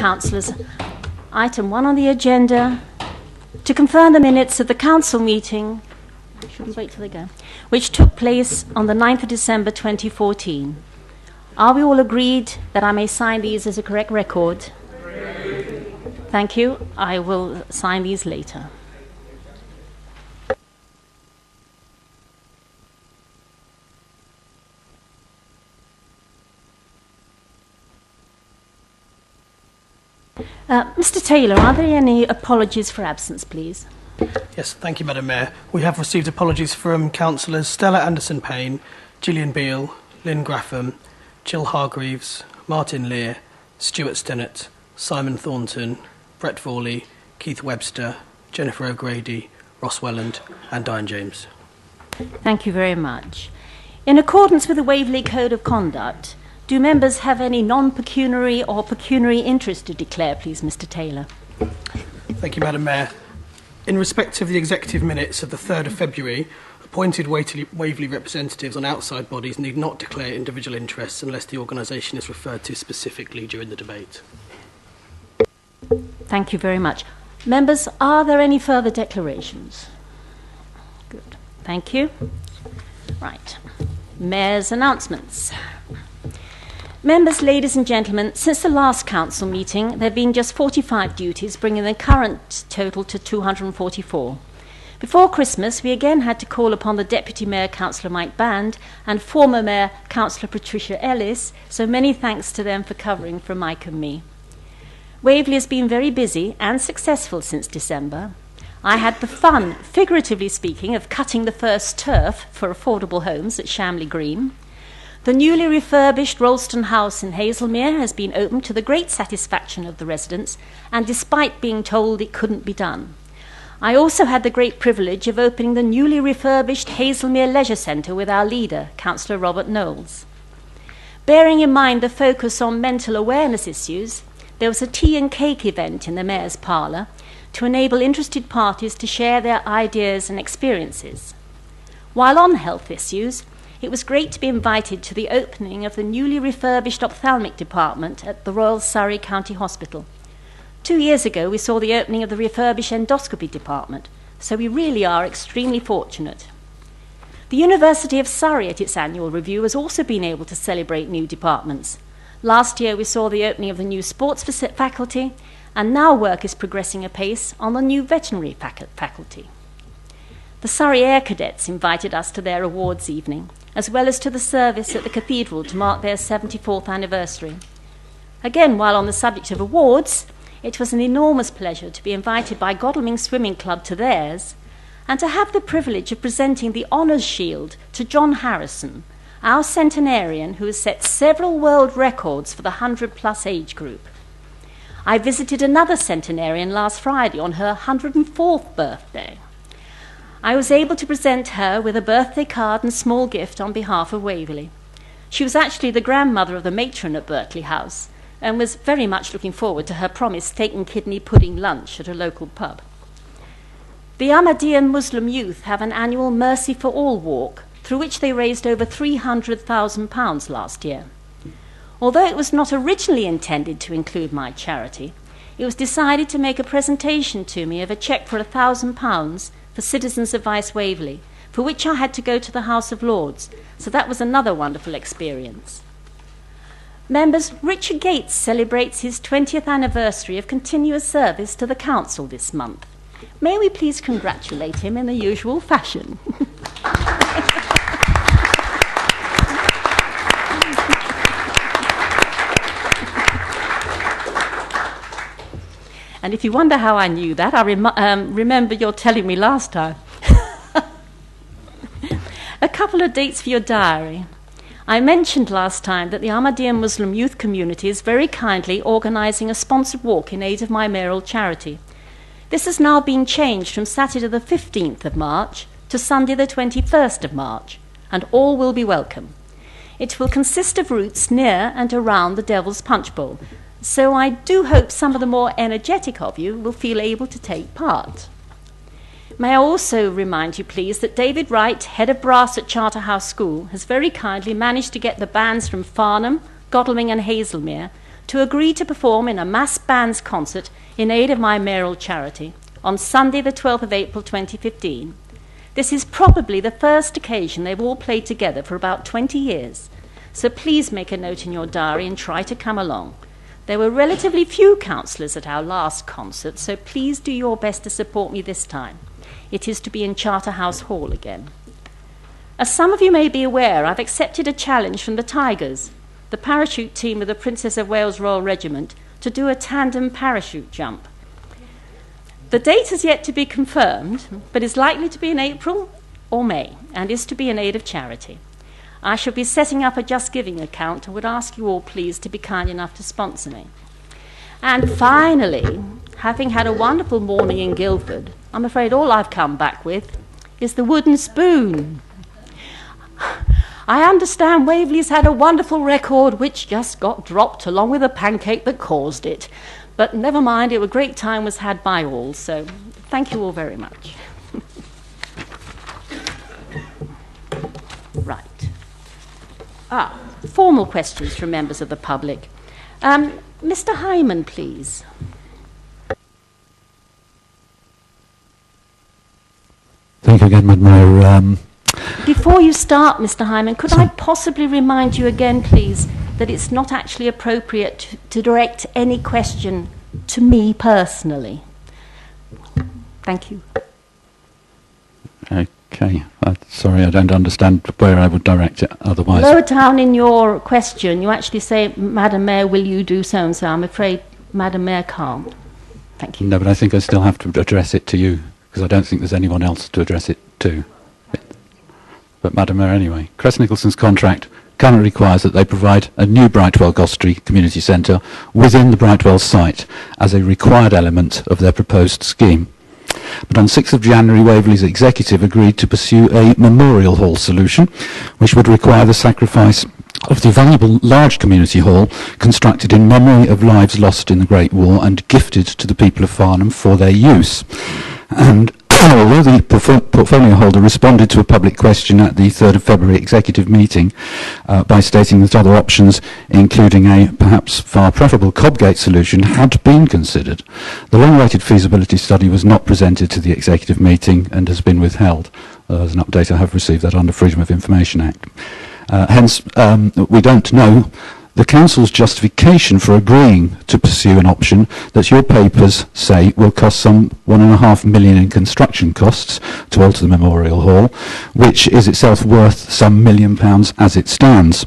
councillors, item 1 on the agenda, to confirm the minutes of the council meeting, should we wait till they go, which took place on the 9th of December 2014. Are we all agreed that I may sign these as a correct record? Thank you. I will sign these later. Mr. Taylor, are there any apologies for absence, please? Yes, thank you, Madam Mayor. We have received apologies from councillors Stella Anderson-Payne, Gillian Beale, Lynn Graffam, Jill Hargreaves, Martin Lear, Stuart Stennett, Simon Thornton, Brett Vorley, Keith Webster, Jennifer O'Grady, Ross Welland and Diane James. Thank you very much. In accordance with the Waverley Code of Conduct, do members have any non-pecuniary or pecuniary interest to declare, please, Mr. Taylor? Thank you, Madam Mayor. In respect of the executive minutes of the 3rd of February, appointed Waverley representatives on outside bodies need not declare individual interests unless the organisation is referred to specifically during the debate. Thank you very much. Members, are there any further declarations? Good. Thank you. Right. Mayor's announcements. Members, ladies and gentlemen, since the last council meeting, there have been just 45 duties, bringing the current total to 244. Before Christmas, we again had to call upon the Deputy Mayor, Councillor Mike Band, and former Mayor, Councillor Patricia Ellis, so many thanks to them for covering for Mike and me. Waverley has been very busy and successful since December. I had the fun, figuratively speaking, of cutting the first turf for affordable homes at Shamley Green. The newly refurbished Rollston House in Hazelmere has been opened to the great satisfaction of the residents, and despite being told it couldn't be done. I also had the great privilege of opening the newly refurbished Hazelmere Leisure Centre with our leader, Councillor Robert Knowles. Bearing in mind the focus on mental awareness issues, there was a tea and cake event in the Mayor's Parlour to enable interested parties to share their ideas and experiences. While on health issues, it was great to be invited to the opening of the newly refurbished ophthalmic department at the Royal Surrey County Hospital. 2 years ago, we saw the opening of the refurbished endoscopy department, so we really are extremely fortunate. The University of Surrey at its annual review has also been able to celebrate new departments. Last year, we saw the opening of the new sports faculty, and now work is progressing apace on the new veterinary faculty. The Surrey Air Cadets invited us to their awards evening, as well as to the service at the cathedral to mark their 74th anniversary. Again, while on the subject of awards, it was an enormous pleasure to be invited by Godalming Swimming Club to theirs, and to have the privilege of presenting the Honours Shield to John Harrison, our centenarian who has set several world records for the 100-plus age group. I visited another centenarian last Friday on her 104th birthday. I was able to present her with a birthday card and small gift on behalf of Waverley. She was actually the grandmother of the matron at Berkeley House and was very much looking forward to her promised steak and kidney pudding lunch at a local pub. The Ahmadiyyan Muslim youth have an annual Mercy for All walk, through which they raised over £300,000 last year. Although it was not originally intended to include my charity, it was decided to make a presentation to me of a cheque for £1,000 for Citizens Advice Waverley, for which I had to go to the House of Lords, so that was another wonderful experience. Members, Richard Gates celebrates his 20th anniversary of continuous service to the Council this month. May we please congratulate him in the usual fashion? And if you wonder how I knew that, I remember your telling me last time. A couple of dates for your diary. I mentioned last time that the Ahmadiyyan Muslim youth community is very kindly organising a sponsored walk in aid of my mayoral charity. This has now been changed from Saturday the 15th of March to Sunday the 21st of March, and all will be welcome. It will consist of routes near and around the Devil's Punch Bowl, so I do hope some of the more energetic of you will feel able to take part. May I also remind you, please, that David Wright, head of brass at Charterhouse School, has very kindly managed to get the bands from Farnham, Godalming and Hazelmere to agree to perform in a mass bands concert in aid of my mayoral charity on Sunday the 12th of April 2015. This is probably the first occasion they've all played together for about 20 years, so please make a note in your diary and try to come along. There were relatively few councillors at our last concert, so please do your best to support me this time. It is to be in Charterhouse Hall again. As some of you may be aware, I've accepted a challenge from the Tigers, the parachute team of the Princess of Wales Royal Regiment, to do a tandem parachute jump. The date has yet to be confirmed, but is likely to be in April or May, and is to be in aid of charity. I shall be setting up a Just Giving account and would ask you all, please, to be kind enough to sponsor me. And finally, having had a wonderful morning in Guildford, I'm afraid all I've come back with is the wooden spoon. I understand Waverley's had a wonderful record which just got dropped along with a pancake that caused it. But never mind, a great time was had by all, so thank you all very much. Right. Formal questions from members of the public. Mr. Hyman, please. Thank you again, Madam Mayor. Before you start, Mr. Hyman, could I possibly remind you again, please, that it's not actually appropriate to direct any question to me personally? Thank you. Okay. Sorry, I don't understand where I would direct it otherwise. Lower down in your question, you actually say, Madam Mayor, will you do so and so? I'm afraid Madam Mayor can't. Thank you. No, but I think I still have to address it to you, because I don't think there's anyone else to address it to. But Madam Mayor, anyway, Crest Nicholson's contract currently requires that they provide a new Brightwell Gostrey Community Centre within the Brightwell site as a required element of their proposed scheme. But on 6th of January, Waverley's executive agreed to pursue a memorial hall solution, which would require the sacrifice of the valuable large community hall constructed in memory of lives lost in the Great War and gifted to the people of Farnham for their use. And although the portfolio holder responded to a public question at the 3rd of February executive meeting by stating that other options, including a perhaps far preferable Cobgate solution, had been considered, the long-awaited feasibility study was not presented to the executive meeting and has been withheld. As an update, I have received that under Freedom of Information Act. Hence, we don't know the Council's justification for agreeing to pursue an option that your papers say will cost some £1.5 million in construction costs to alter the Memorial Hall, which is itself worth some £1 million as it stands,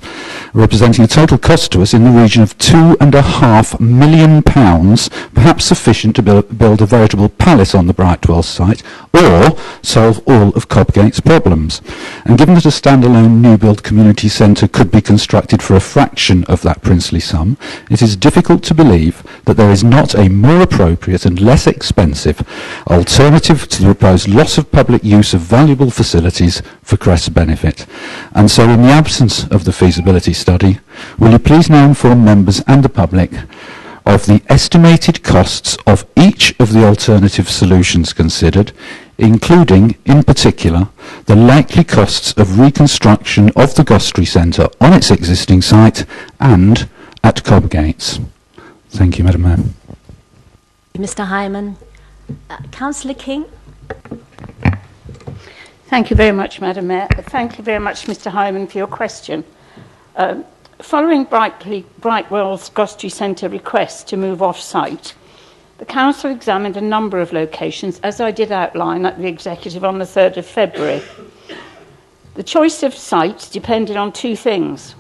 representing a total cost to us in the region of £2.5 million, perhaps sufficient to build a veritable palace on the Brightwell site, or solve all of Cobgate's problems. And given that a standalone new build community centre could be constructed for a fraction of that princely sum, it is difficult to believe that there is not a more appropriate and less expensive alternative to the proposed loss of public use of valuable facilities for Crest's benefit. And so, in the absence of the feasibility study, will you please now inform members and the public of the estimated costs of each of the alternative solutions considered, including, in particular, the likely costs of reconstruction of the Gostrey Centre on its existing site and at Cobgates. Thank you, Madam Mayor. Mr. Hyman. Councillor King. Thank you very much, Madam Mayor. Thank you very much, Mr. Hyman, for your question. Following Brightwell's Gostrey Centre request to move off-site, the Council examined a number of locations, as I did outline at the Executive on the 3rd of February. The choice of sites depended on two things: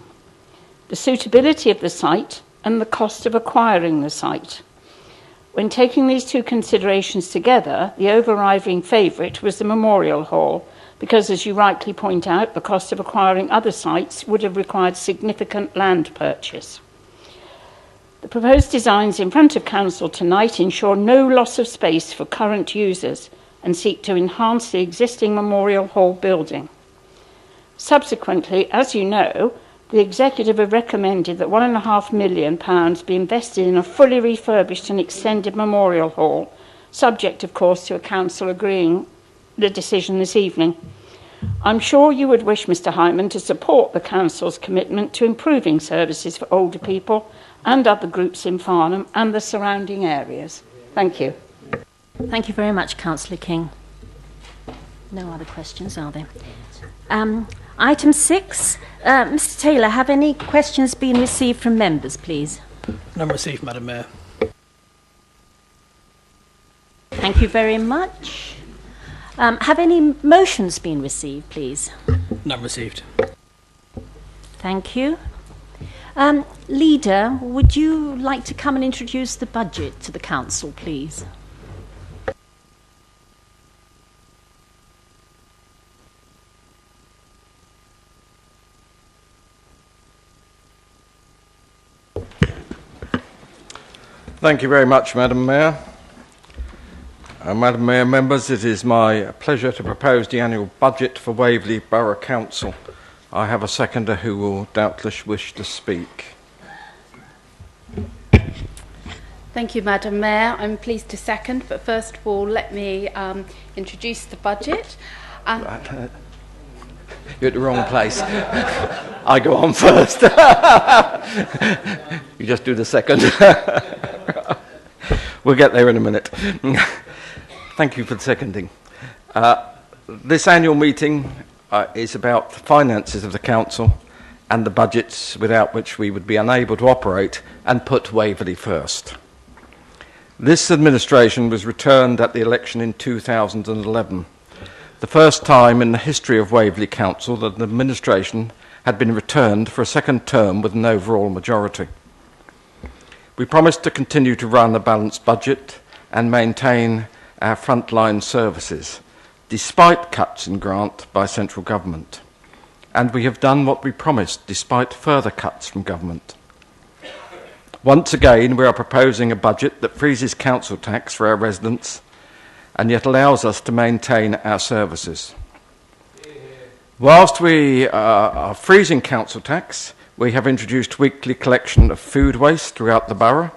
the suitability of the site and the cost of acquiring the site. When taking these two considerations together, the overriding favourite was the Memorial Hall, because, as you rightly point out, the cost of acquiring other sites would have required significant land purchase. The proposed designs in front of Council tonight ensure no loss of space for current users and seek to enhance the existing Memorial Hall building. Subsequently, as you know, the Executive have recommended that £1.5 million be invested in a fully refurbished and extended Memorial Hall, subject, of course, to a Council agreeing the decision this evening. I'm sure you would wish, Mr. Hyman, to support the Council's commitment to improving services for older people and other groups in Farnham and the surrounding areas. Thank you. Thank you very much, Councillor King. No other questions, are there? Item 6. Mr Taylor, have any questions been received from members, please? None received, Madam Mayor. Thank you very much. Have any motions been received, please? None received. Thank you. Leader, would you like to come and introduce the budget to the council, please? Thank you very much, Madam Mayor. Madam Mayor, members, it is my pleasure to propose the annual budget for Waverley Borough Council. I have a seconder who will doubtless wish to speak. Thank you, Madam Mayor. I'm pleased to second, but first of all, let me introduce the budget. You're at the wrong place. I go on first. You just do the second. We'll get there in a minute. Thank you for the seconding. This annual meeting is about the finances of the council and the budgets without which we would be unable to operate and put Waverley first. This administration was returned at the election in 2011, the first time in the history of Waverley Council that an administration had been returned for a second term with an overall majority. We promised to continue to run a balanced budget and maintain our frontline services, despite cuts in grant by central government. And we have done what we promised, despite further cuts from government. Once again, we are proposing a budget that freezes council tax for our residents and yet allows us to maintain our services. Whilst we are freezing council tax, we have introduced weekly collection of food waste throughout the borough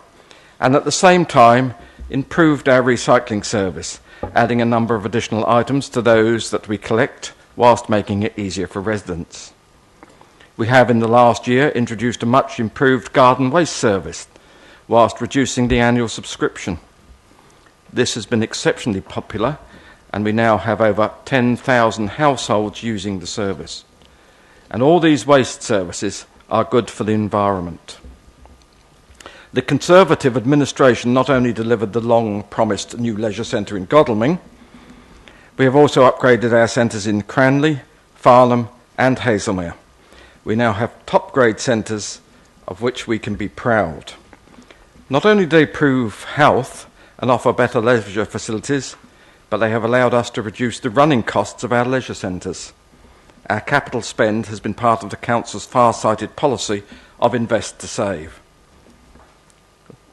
and at the same time improved our recycling service, adding a number of additional items to those that we collect whilst making it easier for residents. We have in the last year introduced a much improved garden waste service whilst reducing the annual subscription. This has been exceptionally popular and we now have over 10,000 households using the service. And all these waste services are good for the environment. The Conservative administration not only delivered the long-promised new leisure centre in Godalming, we have also upgraded our centres in Cranley, Farnham and Haslemere. We now have top-grade centres of which we can be proud. Not only do they improve health and offer better leisure facilities, but they have allowed us to reduce the running costs of our leisure centres. Our capital spend has been part of the Council's far-sighted policy of invest to save.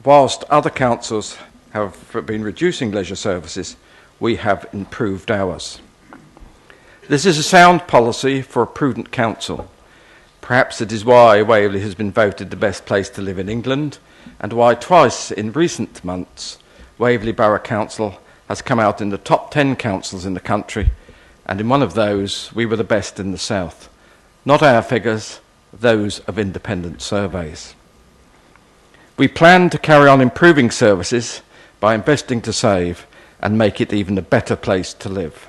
Whilst other councils have been reducing leisure services, we have improved ours. This is a sound policy for a prudent council. Perhaps it is why Waverley has been voted the best place to live in England, and why twice in recent months Waverley Borough Council has come out in the top 10 councils in the country, and in one of those we were the best in the south. Not our figures, those of independent surveys. We plan to carry on improving services by investing to save and make it even a better place to live.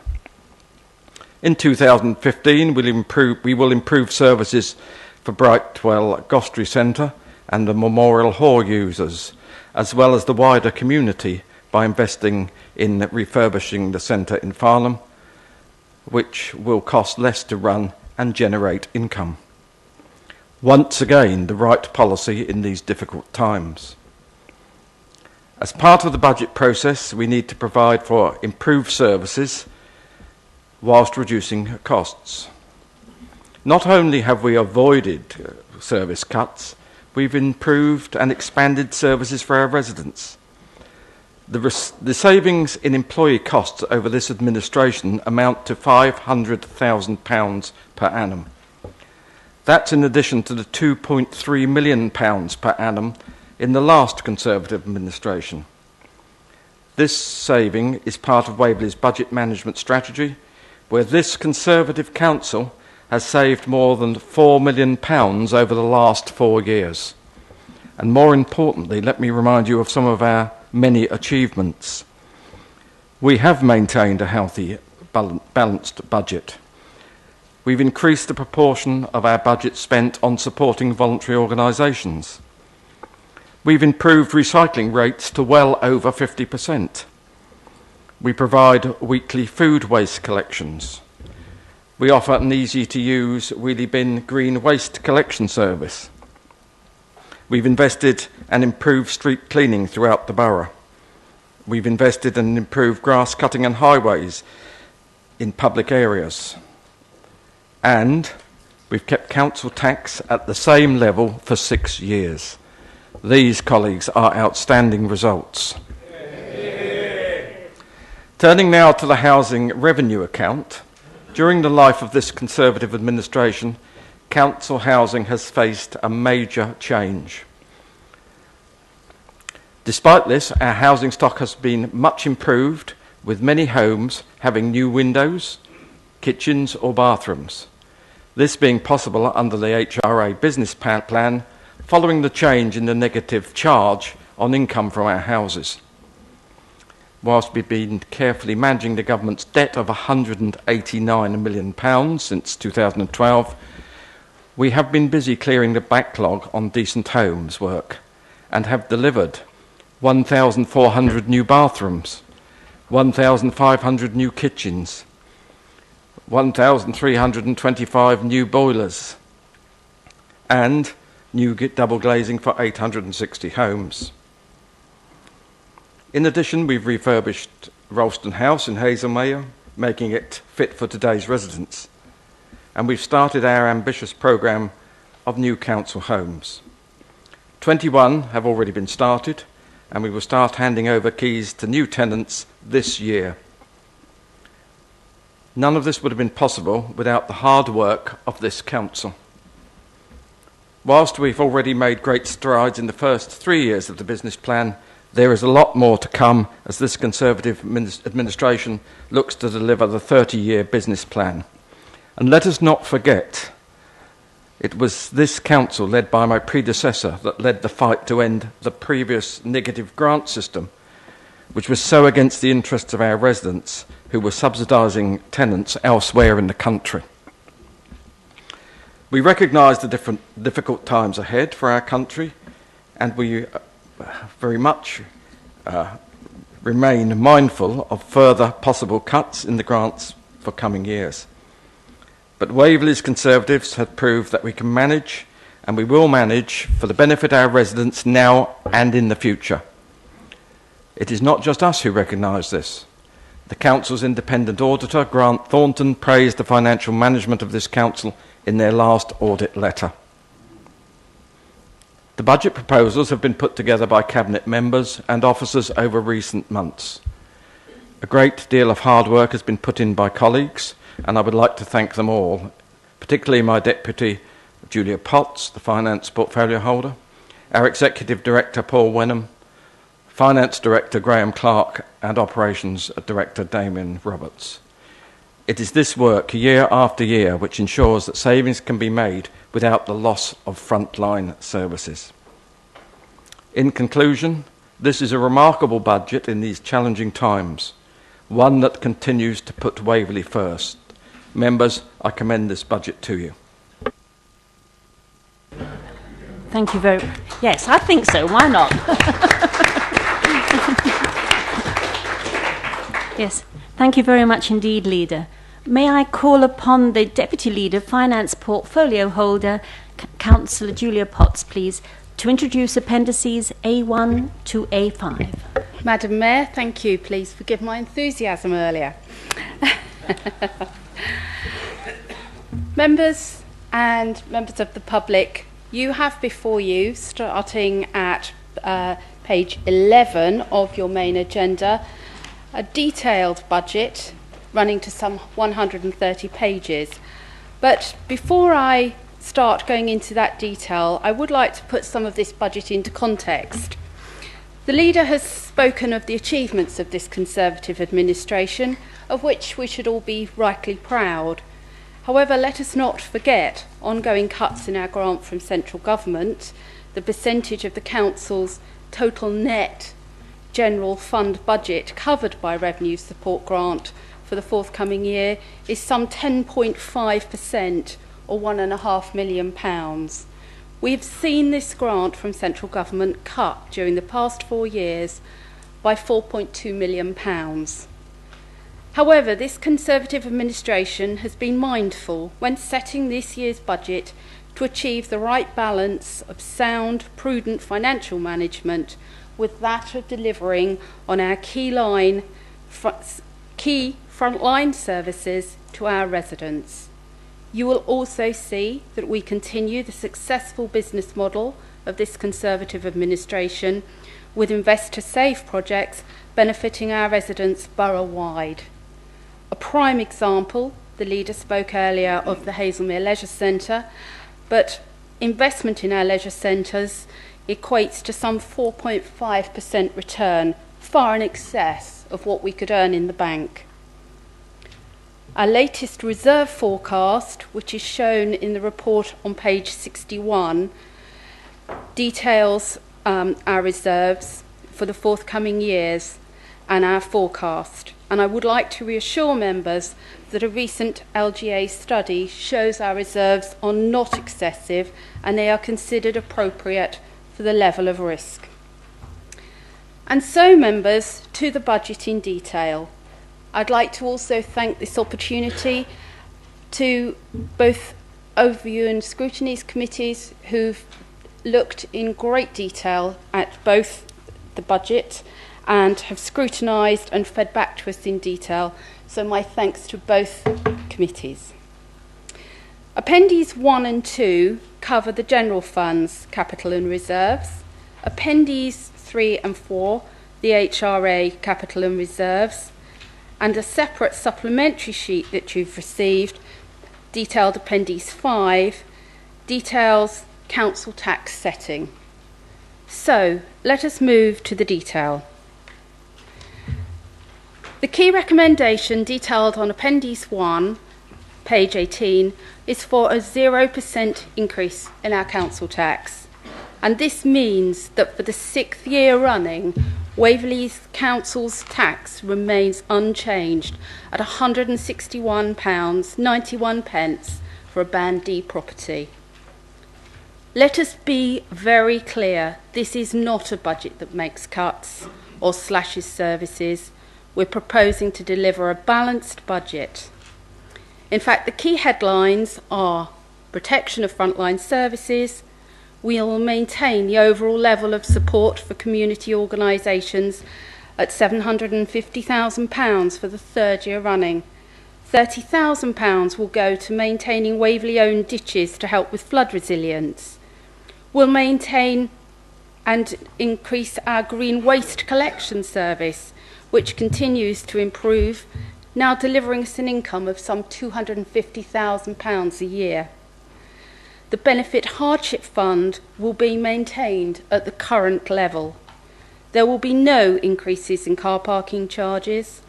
In 2015, we will improve services for Brightwell Gostry Centre and the Memorial Hall users, as well as the wider community, by investing in refurbishing the centre in Farnham, which will cost less to run and generate income. Once again, the right policy in these difficult times. As part of the budget process, we need to provide for improved services whilst reducing costs. Not only have we avoided service cuts, we've improved and expanded services for our residents. The savings in employee costs over this administration amount to £500,000 per annum. That's in addition to the £2.3 million per annum in the last Conservative administration. This saving is part of Waverley's budget management strategy, where this Conservative council has saved more than £4 million over the last 4 years. And more importantly, let me remind you of some of our many achievements. We have maintained a healthy, balanced budget. We've increased the proportion of our budget spent on supporting voluntary organisations. We've improved recycling rates to well over 50%. We provide weekly food waste collections. We offer an easy-to-use wheelie bin green waste collection service. We've invested and improved street cleaning throughout the borough. We've invested and improved grass cutting and highways in public areas. And we've kept council tax at the same level for 6 years. These, colleagues, are outstanding results. Turning now to the housing revenue account, during the life of this Conservative administration, council housing has faced a major change. Despite this, our housing stock has been much improved, with many homes having new windows, kitchens or bathrooms. This being possible under the HRA business plan following the change in the negative charge on income from our houses. Whilst we've been carefully managing the government's debt of £189 million since 2012, we have been busy clearing the backlog on decent homes work and have delivered 1,400 new bathrooms, 1,500 new kitchens, 1,325 new boilers, and new double glazing for 860 homes. In addition, we've refurbished Ralston House in Hazelmere, making it fit for today's residents. And we've started our ambitious programme of new council homes. 21 have already been started, and we will start handing over keys to new tenants this year. None of this would have been possible without the hard work of this council. Whilst we've already made great strides in the first 3 years of the business plan, there is a lot more to come as this Conservative administration looks to deliver the 30-year business plan. And let us not forget, it was this council, led by my predecessor, that led the fight to end the previous negative grant system, which was so against the interests of our residents who were subsidising tenants elsewhere in the country. We recognise the difficult times ahead for our country, and we very much remain mindful of further possible cuts in the grants for coming years. But Waverley's Conservatives have proved that we can manage, and we will manage for the benefit of our residents now and in the future. It is not just us who recognise this. The council's independent auditor, Grant Thornton, praised the financial management of this council in their last audit letter. The budget proposals have been put together by Cabinet members and officers over recent months. A great deal of hard work has been put in by colleagues, and I would like to thank them all, particularly my Deputy Julia Potts, the Finance Portfolio Holder, our Executive Director Paul Wenham, Finance Director Graham Clark, and Operations Director Damien Roberts. It is this work, year after year, which ensures that savings can be made without the loss of frontline services. In conclusion, this is a remarkable budget in these challenging times, one that continues to put Waverley first. Members, I commend this budget to you. Thank you very much. Yes, I think so. Why not? Yes, thank you very much indeed, Leader. May I call upon the Deputy Leader, Finance Portfolio Holder, Councillor Julia Potts, please, to introduce appendices A1 to A5. Madam Mayor, thank you. Please forgive my enthusiasm earlier. Members and members of the public, you have before you, starting at page 11 of your main agenda, a detailed budget running to some 130 pages. But before I start going into that detail, I would like to put some of this budget into context. The Leader has spoken of the achievements of this Conservative administration, of which we should all be rightly proud. However, let us not forget ongoing cuts in our grant from central government, the percentage of the council's total net general fund budget covered by revenue support grant for the forthcoming year is some 10.5%, or £1.5 million. We have seen this grant from central government cut during the past 4 years by £4.2 million. However, this Conservative administration has been mindful when setting this year's budget to achieve the right balance of sound, prudent financial management with that of delivering on our key frontline services to our residents. You will also see that we continue the successful business model of this Conservative administration with investor-safe projects benefiting our residents borough-wide. A prime example, the leader spoke earlier of the Hazelmere Leisure Centre, but investment in our leisure centres equates to some 4.5% return, far in excess of what we could earn in the bank. Our latest reserve forecast, which is shown in the report on page 61, details our reserves for the forthcoming years and our forecast. And I would like to reassure members that a recent LGA study shows our reserves are not excessive and they are considered appropriate for the level of risk. And so, members, to the budget in detail. I'd like to also thank this opportunity to both Overview and Scrutiny Committees who've looked in great detail at both the budget and have scrutinised and fed back to us in detail. So my thanks to both committees. Appendices 1 and 2 cover the general funds, capital and reserves. Appendices 3 and 4, the HRA capital and reserves. And a separate supplementary sheet that you've received, detailed Appendix 5, details council tax setting. So let us move to the detail. The key recommendation detailed on Appendix 1, page 18, is for a 0% increase in our council tax. And this means that for the 6th year running, Waverley's council's tax remains unchanged at £161.91 for a Band D property. Let us be very clear, this is not a budget that makes cuts or slashes services. We're proposing to deliver a balanced budget. In fact, the key headlines are protection of frontline services. We will maintain the overall level of support for community organisations at £750,000 for the 3rd year running. £30,000 will go to maintaining Waverley-owned ditches to help with flood resilience. We'll maintain and increase our green waste collection service, which continues to improve, now delivering us an income of some £250,000 a year. The Benefit Hardship Fund will be maintained at the current level. There will be no increases in car parking charges.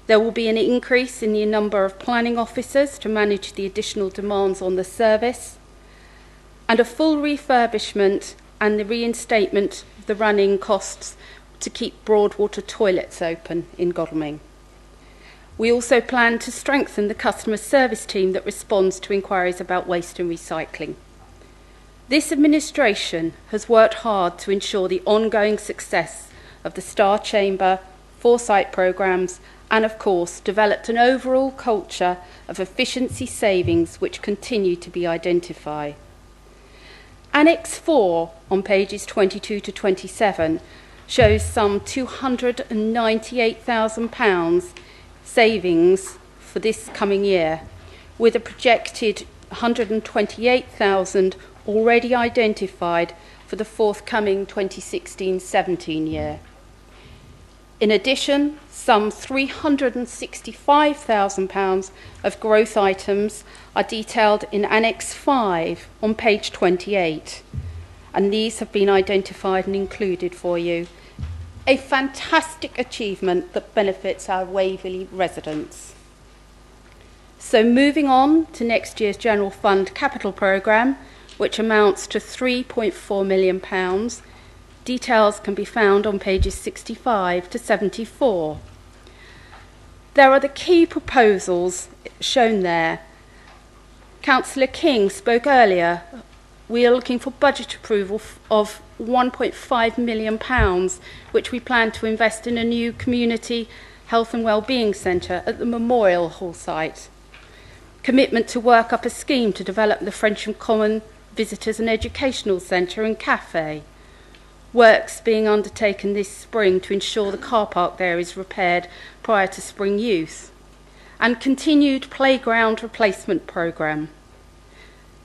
There will be an increase in the number of planning officers to manage the additional demands on the service, and a full refurbishment and the reinstatement of the running costs to keep Broadwater toilets open in Godalming. We also plan to strengthen the customer service team that responds to inquiries about waste and recycling. This administration has worked hard to ensure the ongoing success of the Star Chamber, Foresight programmes, and of course developed an overall culture of efficiency savings which continue to be identified. Annex 4 on pages 22 to 27 shows some £298,000 savings for this coming year, with a projected £128,000 already identified for the forthcoming 2016-17 year. In addition, some £365,000 of growth items are detailed in Annex 5 on page 28, and these have been identified and included for you. A fantastic achievement that benefits our Waverley residents. So moving on to next year's General Fund Capital Programme, which amounts to £3.4 million. Details can be found on pages 65 to 74. There are the key proposals shown there. Councillor King spoke earlier. We are looking for budget approval of £1.5 million, which we plan to invest in a new community health and wellbeing centre at the Memorial Hall site. Commitment to work up a scheme to develop the Frensham Common Visitors and Educational Centre and Cafe. Works being undertaken this spring to ensure the car park there is repaired prior to spring use. And continued playground replacement programme.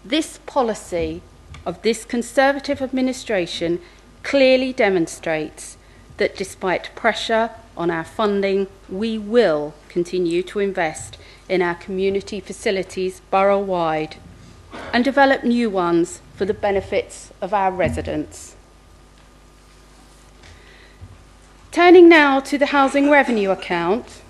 This policy of this Conservative administration clearly demonstrates that despite pressure on our funding, we will continue to invest in our community facilities borough-wide and develop new ones for the benefits of our residents. Turning now to the housing revenue account,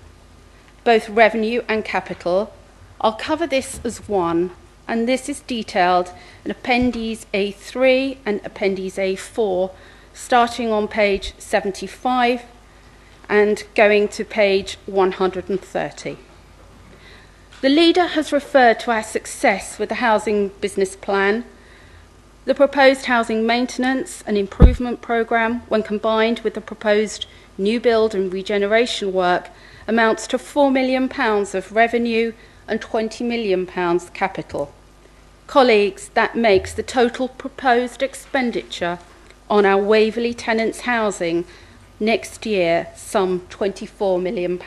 both revenue and capital, I'll cover this as one, and this is detailed in Appendix A3 and Appendix A4, starting on page 75 and going to page 130. The leader has referred to our success with the housing business plan. The proposed housing maintenance and improvement programme, when combined with the proposed new build and regeneration work, amounts to £4 million of revenue and £20 million capital. Colleagues, that makes the total proposed expenditure on our Waverley tenants' housing next year some £24 million.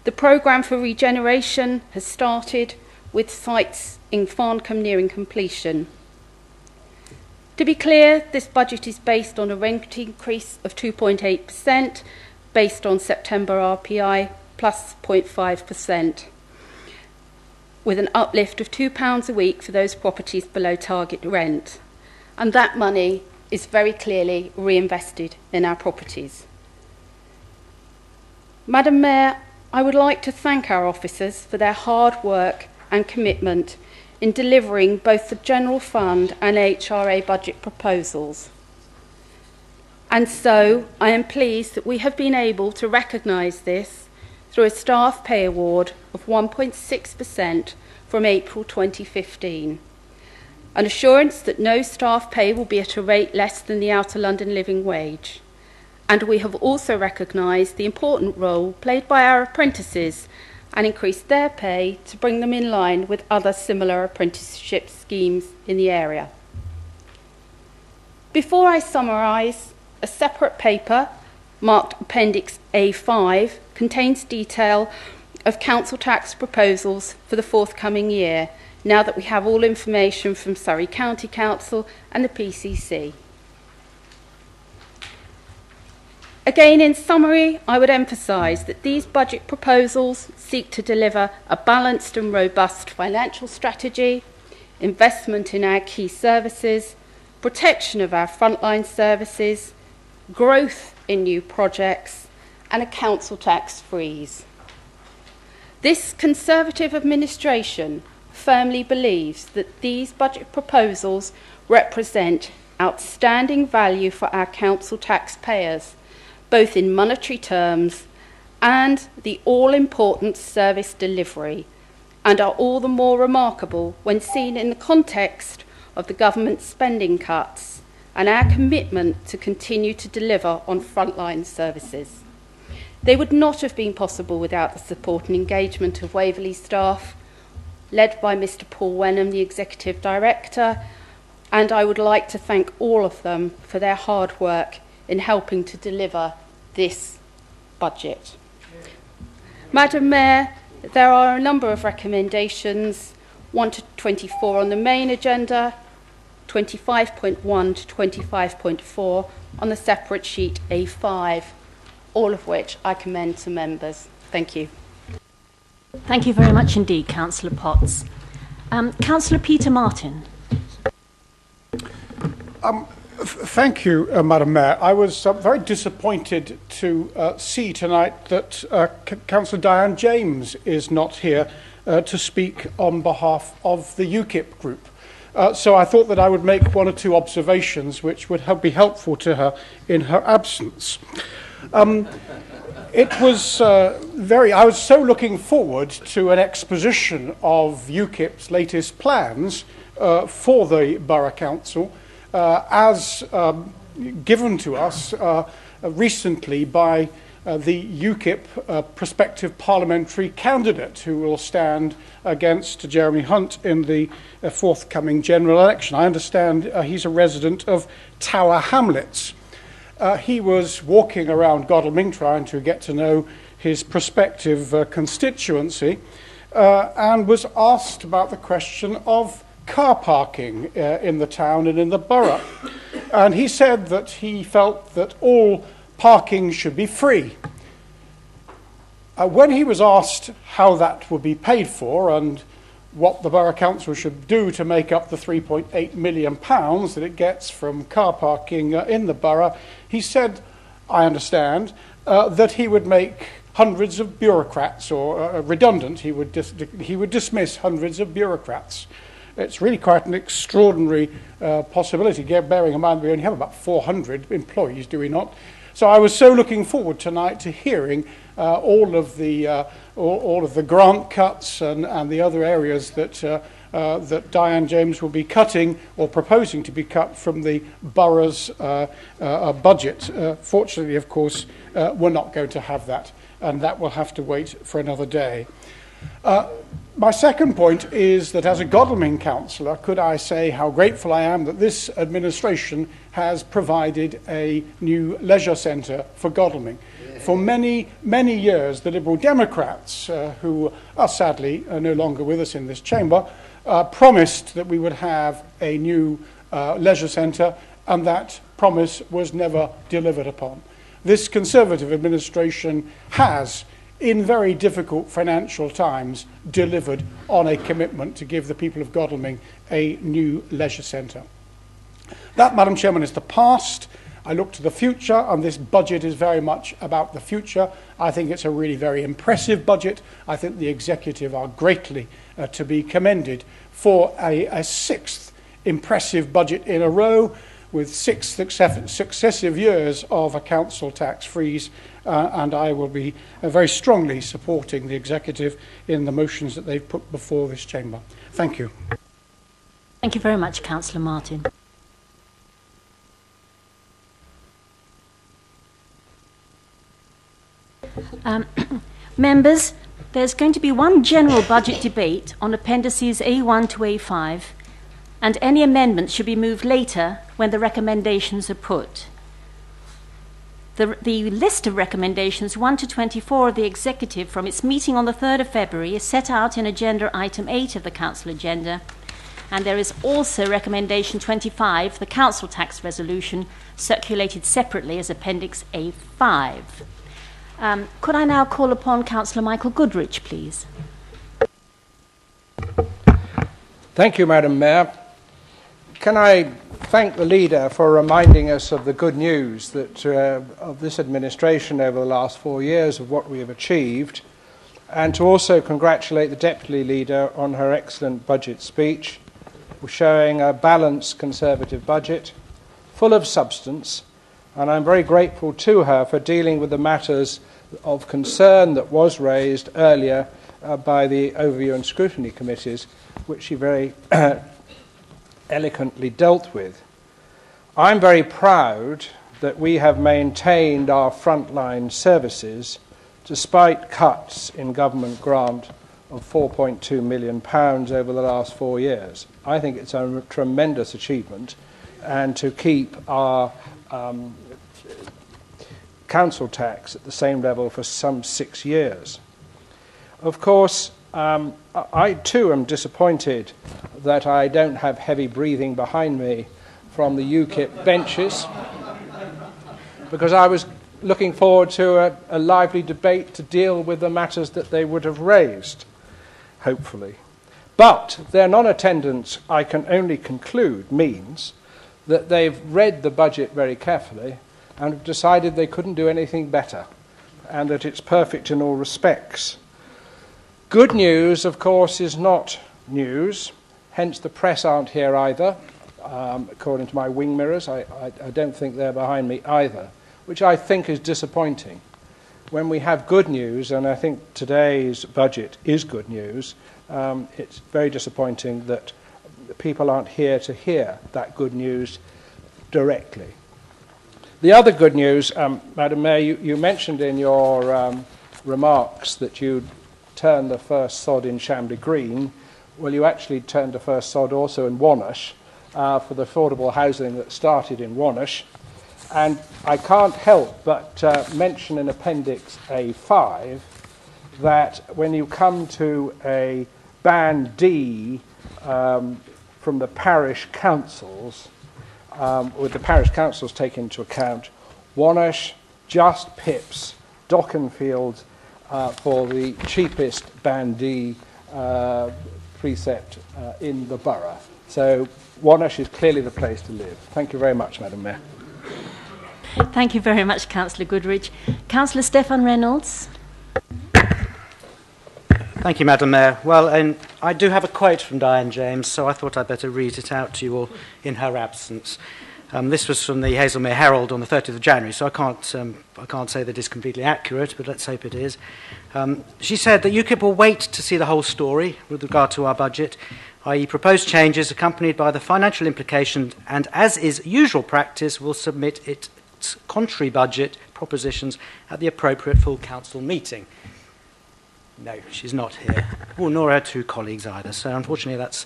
The programme for regeneration has started with sites in Farncombe nearing completion. To be clear, this budget is based on a rent increase of 2.8%, based on September RPI plus 0.5%, with an uplift of £2 a week for those properties below target rent. And that money is very clearly reinvested in our properties. Madam Mayor, I would like to thank our officers for their hard work and commitment in delivering both the General Fund and HRA budget proposals. And so I am pleased that we have been able to recognise this through a staff pay award of 1.6% from April 2015. An assurance that no staff pay will be at a rate less than the Outer London Living Wage. And we have also recognised the important role played by our apprentices and increased their pay to bring them in line with other similar apprenticeship schemes in the area. Before I summarise, a separate paper, marked Appendix A5, contains detail of council tax proposals for the forthcoming year, now that we have all information from Surrey County Council and the PCC. Again, in summary, I would emphasise that these budget proposals seek to deliver a balanced and robust financial strategy, investment in our key services, protection of our frontline services, growth in new projects, and a council tax freeze. This Conservative administration firmly believes that these budget proposals represent outstanding value for our council taxpayers, both in monetary terms and the all-important service delivery, and are all the more remarkable when seen in the context of the government's spending cuts and our commitment to continue to deliver on frontline services. They would not have been possible without the support and engagement of Waverley staff, led by Mr. Paul Wenham, the Executive Director, and I would like to thank all of them for their hard work in helping to deliver this budget. Madam Mayor, there are a number of recommendations, 1 to 24 on the main agenda, 25.1 to 25.4 on the separate sheet A5, all of which I commend to members. Thank you. Thank you very much indeed, Councillor Potts. Councillor Peter Martin. Thank you, Madam Mayor. I was very disappointed to see tonight that Councillor Diane James is not here to speak on behalf of the UKIP group. So I thought that I would make one or two observations which would be helpful to her in her absence. It was I was so looking forward to an exposition of UKIP's latest plans for the Borough Council as given to us recently by the UKIP prospective parliamentary candidate who will stand against Jeremy Hunt in the forthcoming general election. I understand he's a resident of Tower Hamlets. He was walking around Godalming trying to get to know his prospective constituency and was asked about the question of car parking in the town and in the borough. And he said that he felt that all parking should be free. When he was asked how that would be paid for and what the Borough Council should do to make up the £3.8 million that it gets from car parking in the borough, he said, I understand, that he would make hundreds of bureaucrats, or redundant, he would dismiss hundreds of bureaucrats. It's really quite an extraordinary possibility, bearing in mind we only have about 400 employees, do we not? So I was so looking forward tonight to hearing all of the grant cuts and the other areas that Diane James will be cutting or proposing to be cut from the borough's budget. Fortunately, of course, we're not going to have that, and that will have to wait for another day. My second point is that as a Godalming councillor, could I say how grateful I am that this administration has provided a new leisure centre for Godalming. For many, many years, the Liberal Democrats, who are sadly no longer with us in this chamber, promised that we would have a new leisure centre, and that promise was never delivered upon. This Conservative administration has, in very difficult financial times, delivered on a commitment to give the people of Godalming a new leisure centre. That, Madam Chairman, is the past. I look to the future, and this budget is very much about the future. I think it's a really very impressive budget. I think the Executive are greatly to be commended for a sixth impressive budget in a row, with 6 successive years of a council tax freeze, and I will be very strongly supporting the Executive in the motions that they've put before this chamber. Thank you. Thank you very much, Councillor Martin. Members, there's going to be one general budget debate on appendices A1 to A5, and any amendments should be moved later when the recommendations are put. The list of recommendations 1 to 24 of the Executive from its meeting on the 3rd of February is set out in Agenda Item 8 of the Council Agenda, and there is also Recommendation 25, the Council Tax Resolution, circulated separately as Appendix A5. Could I now call upon Councillor Michael Goodrich, please? Thank you, Madam Mayor. Can I thank the leader for reminding us of the good news that of this administration over the last 4 years of what we have achieved, and to also congratulate the Deputy Leader on her excellent budget speech, showing a balanced Conservative budget, full of substance, and I'm very grateful to her for dealing with the matters of concern that was raised earlier by the Overview and Scrutiny Committees, which she very eloquently dealt with. I'm very proud that we have maintained our frontline services despite cuts in government grant of £4.2 million over the last 4 years. I think it's a tremendous achievement, and to keep our council tax at the same level for some 6 years. Of course, I too am disappointed that I don't have heavy breathing behind me from the UKIP benches, because I was looking forward to a lively debate to deal with the matters that they would have raised, hopefully. But their non-attendance, I can only conclude, means that they've read the budget very carefully and have decided they couldn't do anything better, and that it's perfect in all respects. Good news, of course, is not news, Hence, the press aren't here either. According to my wing mirrors, I don't think they're behind me either, which I think is disappointing. When we have good news, and I think today's budget is good news, it's very disappointing that people aren't here to hear that good news directly. The other good news, Madam Mayor, you mentioned in your remarks that you'd turned the first sod in Chambly Green. Well, you actually turned the first sod also in Wonersh for the affordable housing that started in Wonersh. And I can't help but mention in Appendix A5 that when you come to a Band D from the parish councils, with the parish councils taken into account, Wonersh just pips Dockenfield for the cheapest Band D precept in the borough. So Wonersh is clearly the place to live. Thank you very much, Madam Mayor. Thank you very much, Councillor Goodrich. Councillor Stefan Reynolds. Thank you, Madam Mayor. Well, and I do have a quote from Diane James, so I thought I'd better read it out to you all in her absence. This was from the Hazelmere Herald on the 30th of January, so I can't say that it's completely accurate, but let's hope it is. She said that UKIP will wait to see the whole story with regard to our budget, i.e. proposed changes accompanied by the financial implications, and as is usual practice, will submit its contrary budget propositions at the appropriate full council meeting. No, she's not here, nor her two colleagues either, so unfortunately that's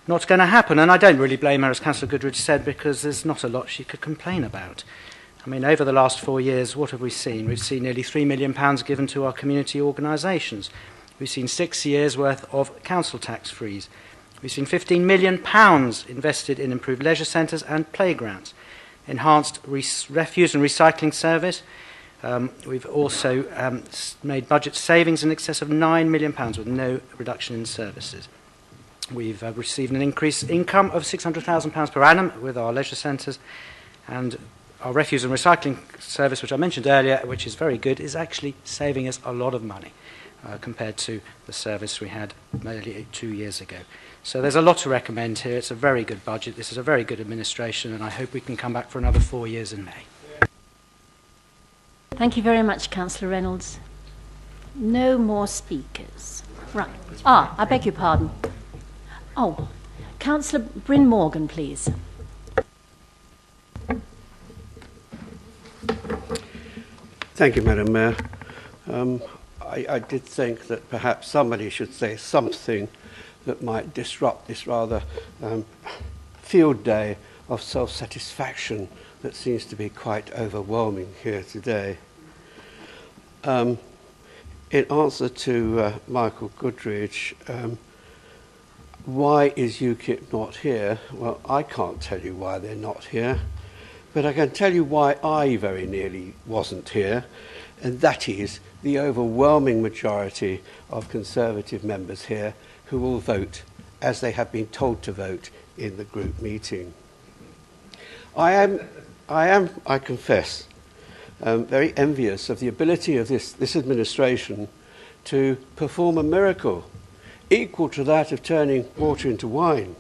not going to happen, and I don't really blame her, as Councillor Goodrich said, because there's not a lot she could complain about. I mean, over the last 4 years, what have we seen? We've seen nearly £3 million given to our community organisations. We've seen 6 years' worth of council tax freeze. We've seen £15 million invested in improved leisure centres and playgrounds, enhanced refuse and recycling service. We've also made budget savings in excess of £9 million with no reduction in services. We've received an increased income of £600,000 per annum with our leisure centres, and our refuse and recycling service, which I mentioned earlier, which is very good, is actually saving us a lot of money compared to the service we had nearly 2 years ago. So there's a lot to recommend here. It's a very good budget. This is a very good administration, and I hope we can come back for another 4 years in May. Thank you very much, Councillor Reynolds. No more speakers. Right. I beg your pardon. Oh, Councillor Bryn Morgan, please. Thank you, Madam Mayor. I did think that perhaps somebody should say something that might disrupt this rather field day of self-satisfaction that seems to be quite overwhelming here today. In answer to Michael Goodrich, why is UKIP not here? Well, I can't tell you why they're not here, but I can tell you why I very nearly wasn't here, and that is the overwhelming majority of Conservative members here who will vote as they have been told to vote in the group meeting. I am, I confess, very envious of the ability of this administration to perform a miracle equal to that of turning water into wine.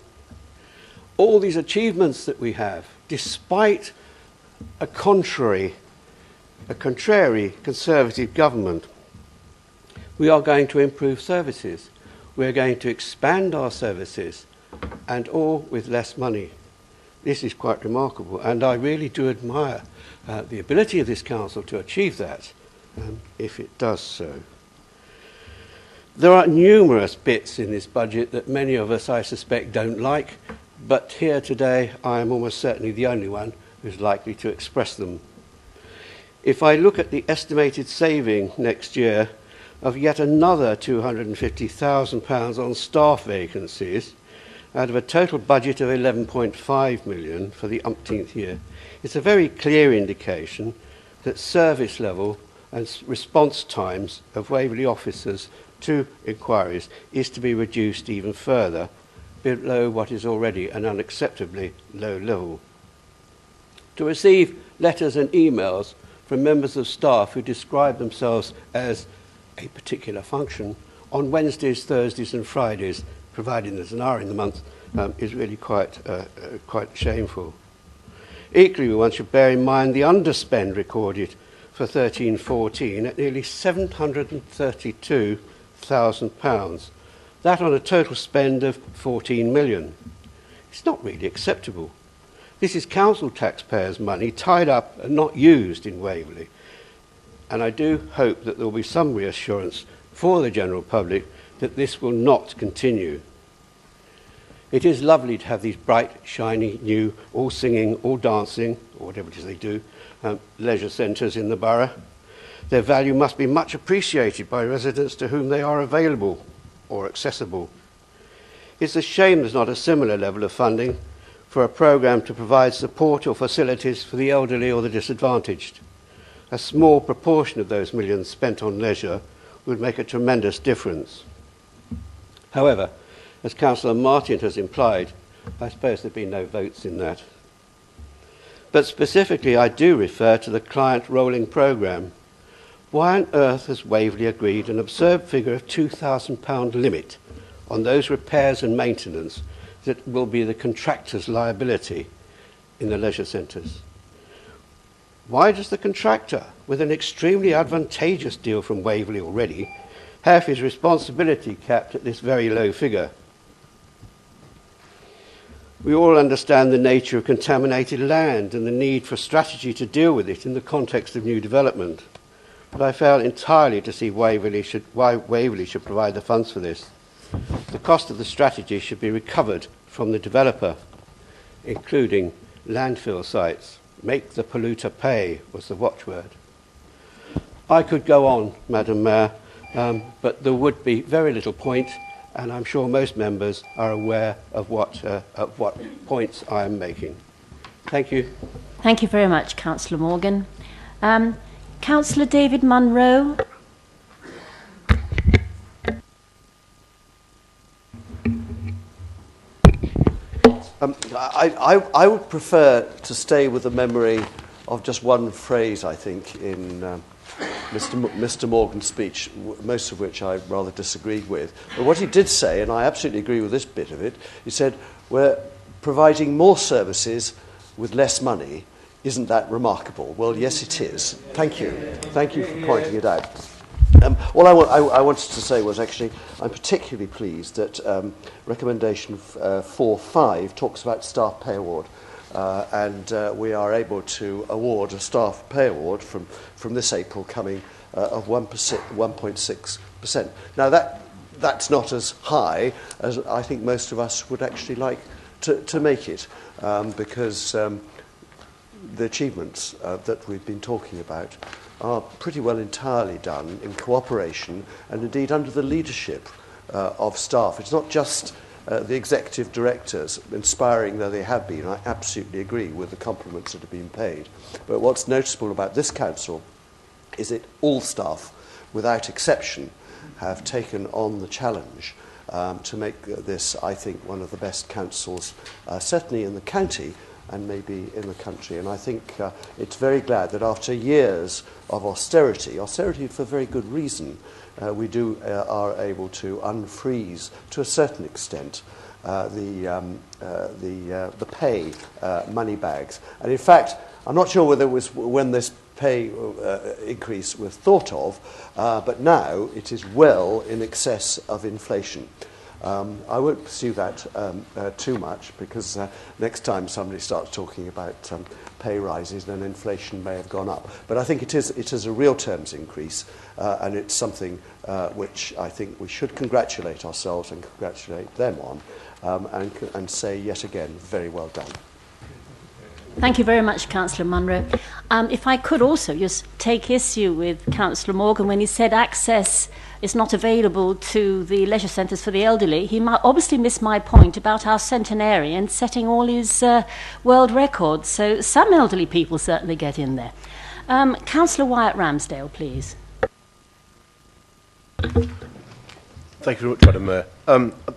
All these achievements that we have, despite a contrary Conservative government, we are going to improve services. We are going to expand our services, and all with less money. This is quite remarkable, and I really do admire the ability of this council to achieve that, if it does so. There are numerous bits in this budget that many of us, I suspect, don't like, but here today I am almost certainly the only one who's likely to express them. If I look at the estimated saving next year of yet another £250,000 on staff vacancies, out of a total budget of 11.5 million for the umpteenth year, it's a very clear indication that service level and response times of Waverley officers to inquiries is to be reduced even further below what is already an unacceptably low level. To receive letters and emails from members of staff who describe themselves as a particular function on Wednesdays, Thursdays and Fridays providing there's an hour in the month, is really quite shameful. Equally, one should bear in mind the underspend recorded for 13-14 at nearly £732,000. That on a total spend of 14 million. It's not really acceptable. This is council taxpayers' money tied up and not used in Waverley. And I do hope that there will be some reassurance for the general public that this will not continue. It is lovely to have these bright, shiny, new, all singing, all dancing, or whatever it is they do, leisure centres in the borough. Their value must be much appreciated by residents to whom they are available or accessible. It's a shame there's not a similar level of funding for a programme to provide support or facilities for the elderly or the disadvantaged. A small proportion of those millions spent on leisure would make a tremendous difference. However, as Councillor Martin has implied, I suppose there'd be no votes in that. But specifically, I do refer to the client rolling programme. Why on earth has Waverley agreed an absurd figure of £2,000 limit on those repairs and maintenance that will be the contractor's liability in the leisure centres? Why does the contractor, with an extremely advantageous deal from Waverley already, have his responsibility capped at this very low figure? We all understand the nature of contaminated land and the need for strategy to deal with it in the context of new development. But I fail entirely to see why Waverley should provide the funds for this. The cost of the strategy should be recovered from the developer, including landfill sites. Make the polluter pay was the watchword. I could go on, Madam Mayor, but there would be very little point, and I'm sure most members are aware of what points I am making. Thank you. Thank you very much, Councillor Morgan. Councillor David Munro. I would prefer to stay with the memory of just one phrase, I think, in Mr. Morgan's speech, most of which I rather disagreed with. But what he did say, and I absolutely agree with this bit of it, he said, we're providing more services with less money. Isn't that remarkable? Well, yes, it is. Thank you. Thank you for pointing it out. All I wanted to say was actually I'm particularly pleased that recommendation 4.5 talks about staff pay award, and we are able to award a staff pay award from this April coming of 1.6%. Now that's not as high as I think most of us would actually like to make it, because the achievements that we've been talking about are pretty well entirely done in cooperation and indeed under the leadership of staff. It's not just the executive directors, inspiring though they have been. I absolutely agree with the compliments that have been paid. But what's noticeable about this council is that all staff, without exception, have taken on the challenge to make this, I think, one of the best councils, certainly in the county, and maybe in the country. And I think it's very glad that after years of austerity for very good reason, we are able to unfreeze, to a certain extent, the pay money bags. And in fact, I'm not sure whether it was when this pay increase was thought of, but now it is well in excess of inflation. I won't pursue that too much, because next time somebody starts talking about pay rises, then inflation may have gone up. But I think it is a real terms increase, and it's something which I think we should congratulate ourselves and congratulate them on, and say yet again, very well done. Thank you very much, Councillor Munro. If I could also just take issue with Councillor Morgan when he said access is not available to the leisure centres for the elderly. He might obviously missed my point about our centenarian setting all his world records. So some elderly people certainly get in there. Councillor Wyatt Ramsdale, please. Thank you very much, Madam Mayor.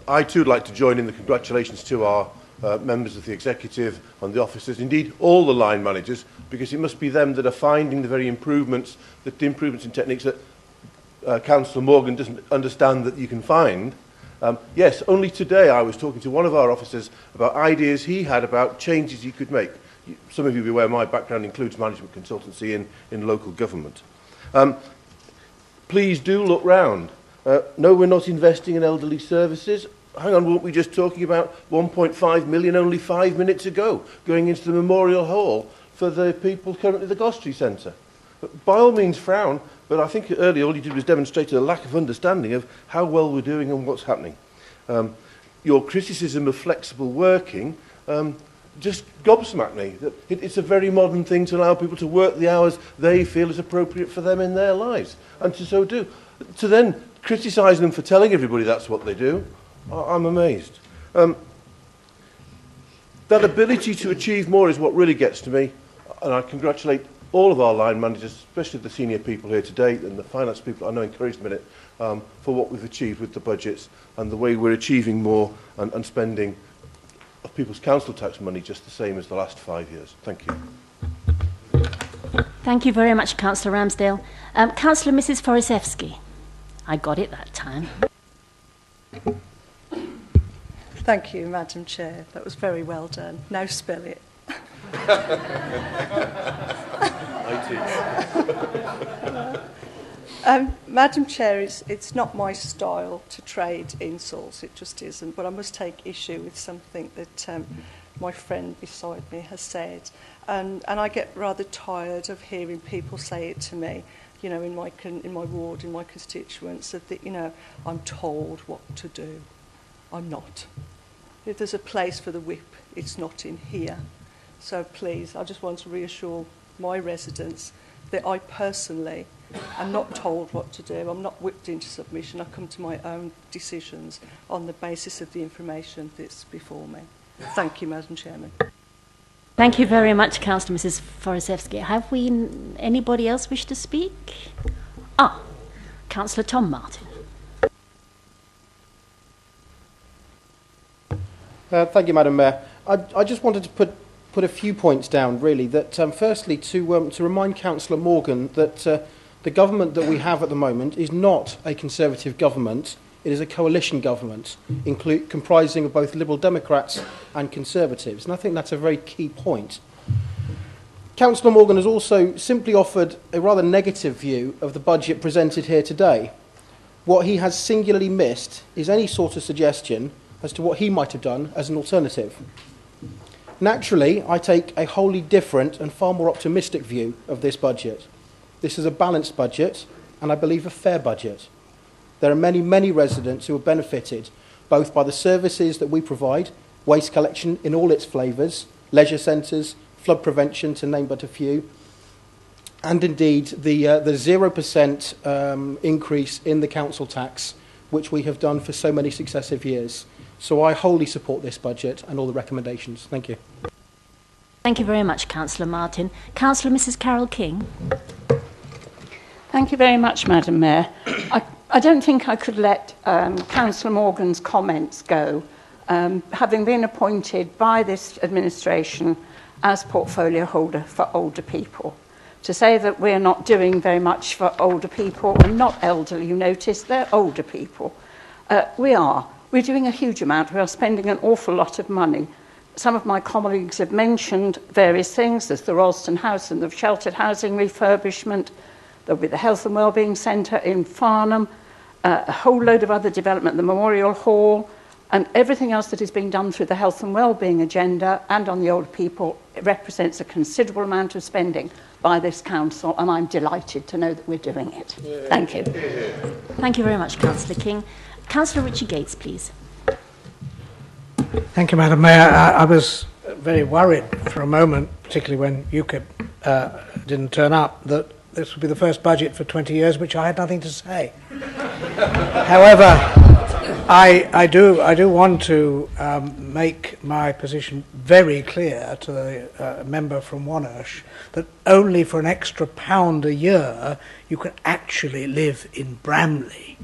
I too would like to join in the congratulations to our members of the executive and the officers, indeed all the line managers, because it must be them that are finding the very improvements in techniques that Councillor Morgan doesn't understand that you can find, Yes, only today I was talking to one of our officers about ideas he had about changes he could make. Some of you will be aware my background includes management consultancy in local government. Please do look round. No, we're not investing in elderly services. Hang on, weren't we just talking about 1.5 million only 5 minutes ago going into the Memorial Hall for the people currently at the Gostry Centre? By all means frown, but I think earlier all you did was demonstrate a lack of understanding of how well we're doing and what's happening. Your criticism of flexible working just gobsmacked me. It's a very modern thing to allow people to work the hours they feel is appropriate for them in their lives, and to so do. To then criticise them for telling everybody that's what they do, I'm amazed. That ability to achieve more is what really gets to me, and I congratulate all of our line managers, especially the senior people here today and the finance people I know encouraged me for what we've achieved with the budgets and the way we're achieving more and spending of people's council tax money just the same as the last 5 years. Thank you. Thank you very much, Councillor Ramsdale. Councillor Mrs. Forisevsky. I got it that time. Thank you, Madam Chair. That was very well done. Now spell it. Madam Chair, it's not my style to trade insults, it just isn't, but I must take issue with something that my friend beside me has said, and I get rather tired of hearing people say it to me, you know, in my ward, in my constituents, that, you know, I'm told what to do. I'm not. If there's a place for the whip, it's not in here. So please, I just want to reassure my residents that I personally am not told what to do. I'm not whipped into submission. I come to my own decisions on the basis of the information that's before me. Thank you, Madam Chairman. Thank you very much, Councillor Mrs. Forisevsky. Have we anybody else wish to speak? Councillor Tom Martin. Thank you, Madam Mayor. I just wanted to put a few points down, really. That firstly, to remind Councillor Morgan that the government that we have at the moment is not a Conservative government. It is a coalition government, comprising of both Liberal Democrats and Conservatives. And I think that's a very key point. Councillor Morgan has also simply offered a rather negative view of the budget presented here today. What he has singularly missed is any sort of suggestion as to what he might have done as an alternative. Naturally, I take a wholly different and far more optimistic view of this budget. This is a balanced budget, and I believe a fair budget. There are many, many residents who have benefited both by the services that we provide, waste collection in all its flavours, leisure centres, flood prevention, to name but a few, and indeed the 0% increase in the council tax, which we have done for so many successive years. So I wholly support this budget and all the recommendations. Thank you. Thank you very much, Councillor Martin. Councillor Mrs. Carol King. Thank you very much, Madam Mayor. I don't think I could let Councillor Morgan's comments go, having been appointed by this administration as portfolio holder for older people. To say that we're not doing very much for older people, and not elderly, you notice, they're older people. We are. We're doing a huge amount. We are spending an awful lot of money. Some of my colleagues have mentioned various things. There's the Ralston House and the sheltered housing refurbishment. There'll be the Health and Wellbeing Centre in Farnham, a whole load of other development, the Memorial Hall, and everything else that is being done through the health and wellbeing agenda and on the older people. It represents a considerable amount of spending by this council, and I'm delighted to know that we're doing it. Thank you. Thank you very much, Councillor King. Councillor Richie Gates, please. Thank you, Madam Mayor. I was very worried for a moment, particularly when UKIP didn't turn up, that this would be the first budget for 20 years which I had nothing to say. However, I do want to make my position very clear to the member from Wonersh that only for an extra £1 a year you can actually live in Bramley.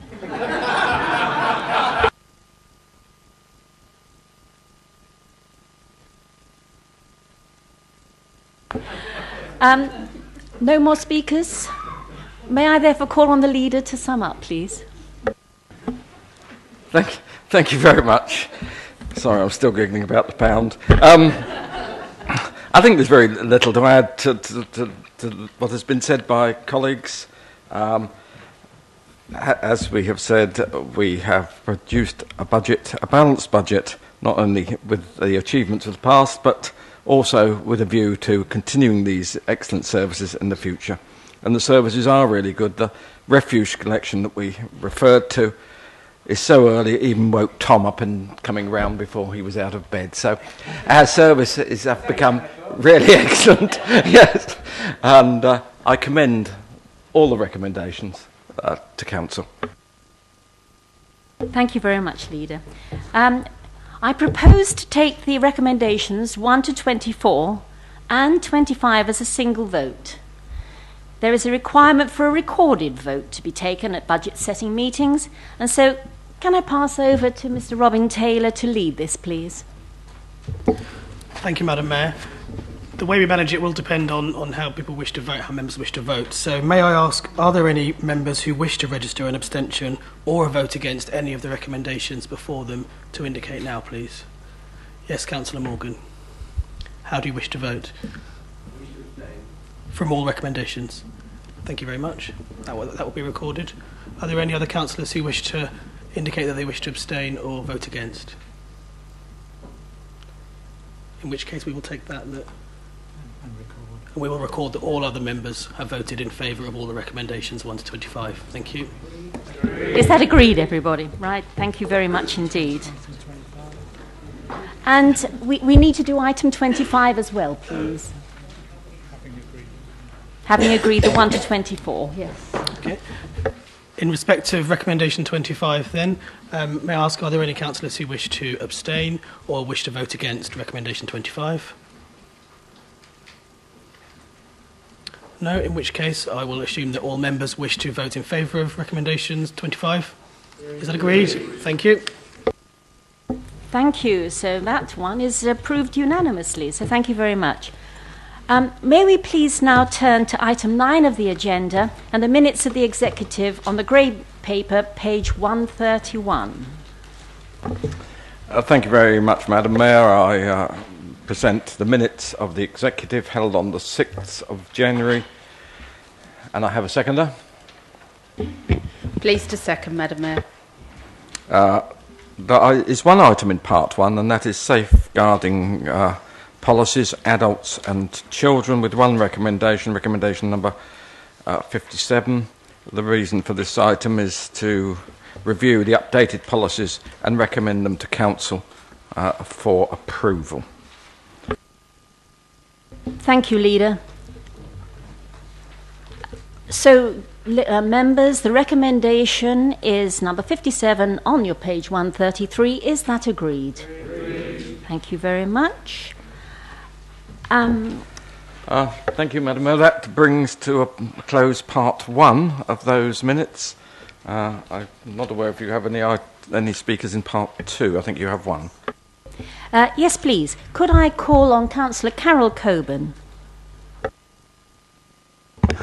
No more speakers. May I therefore call on the leader to sum up, please? Thank Thank you very much. Sorry, I'm still giggling about the pound. I think there's very little to add to what has been said by colleagues. As we have said, we have produced a balanced budget, not only with the achievements of the past, but also with a view to continuing these excellent services in the future. And the services are really good. The refuse collection that we referred to is so early, it even woke Tom up and coming round before he was out of bed. So our services have become really excellent. Yes. And I commend all the recommendations to Council. Thank you very much, Leader. I propose to take the recommendations 1 to 24 and 25 as a single vote. There is a requirement for a recorded vote to be taken at budget setting meetings, and so can I pass over to Mr. Robin Taylor to lead this, please? Thank you, Madam Mayor. The way we manage it will depend on how people wish to vote, how members wish to vote. So may I ask, are there any members who wish to register an abstention or a vote against any of the recommendations before them to indicate now, please? Yes, Councillor Morgan. How do you wish to vote? From all recommendations. Thank you very much. That will be recorded. Are there any other councillors who wish to indicate that they wish to abstain or vote against? In which case we will take that and we will record that all other members have voted in favour of all the recommendations 1 to 25. Thank you. Is that agreed, everybody? Right, thank you very much indeed. And we need to do item 25 as well, please. Having agreed the 1 to 24, yes. Okay. In respect of recommendation 25 then, may I ask, are there any councillors who wish to abstain or wish to vote against recommendation 25? No, in which case I will assume that all members wish to vote in favour of recommendations 25. Is that agreed? Thank you. Thank you. So that one is approved unanimously. So thank you very much. May we please now turn to item 9 of the agenda and the minutes of the executive on the grey paper, page 131. Thank you very much, Madam Mayor. I present the minutes of the executive held on the 6th of January. And I have a seconder. Pleased to second, Madam Mayor. There is one item in part 1, and that is safeguarding policies, adults and children, with one recommendation number 57. The reason for this item is to review the updated policies and recommend them to Council for approval. Thank you, Leader. So, members, the recommendation is number 57 on your page 133. Is that agreed? Agreed. Thank you very much. Thank you, Madam Mayor. That brings to a close part 1 of those minutes. I'm not aware if you have any speakers in part 2. I think you have one. Yes, please. Could I call on Councillor Carol Coburn?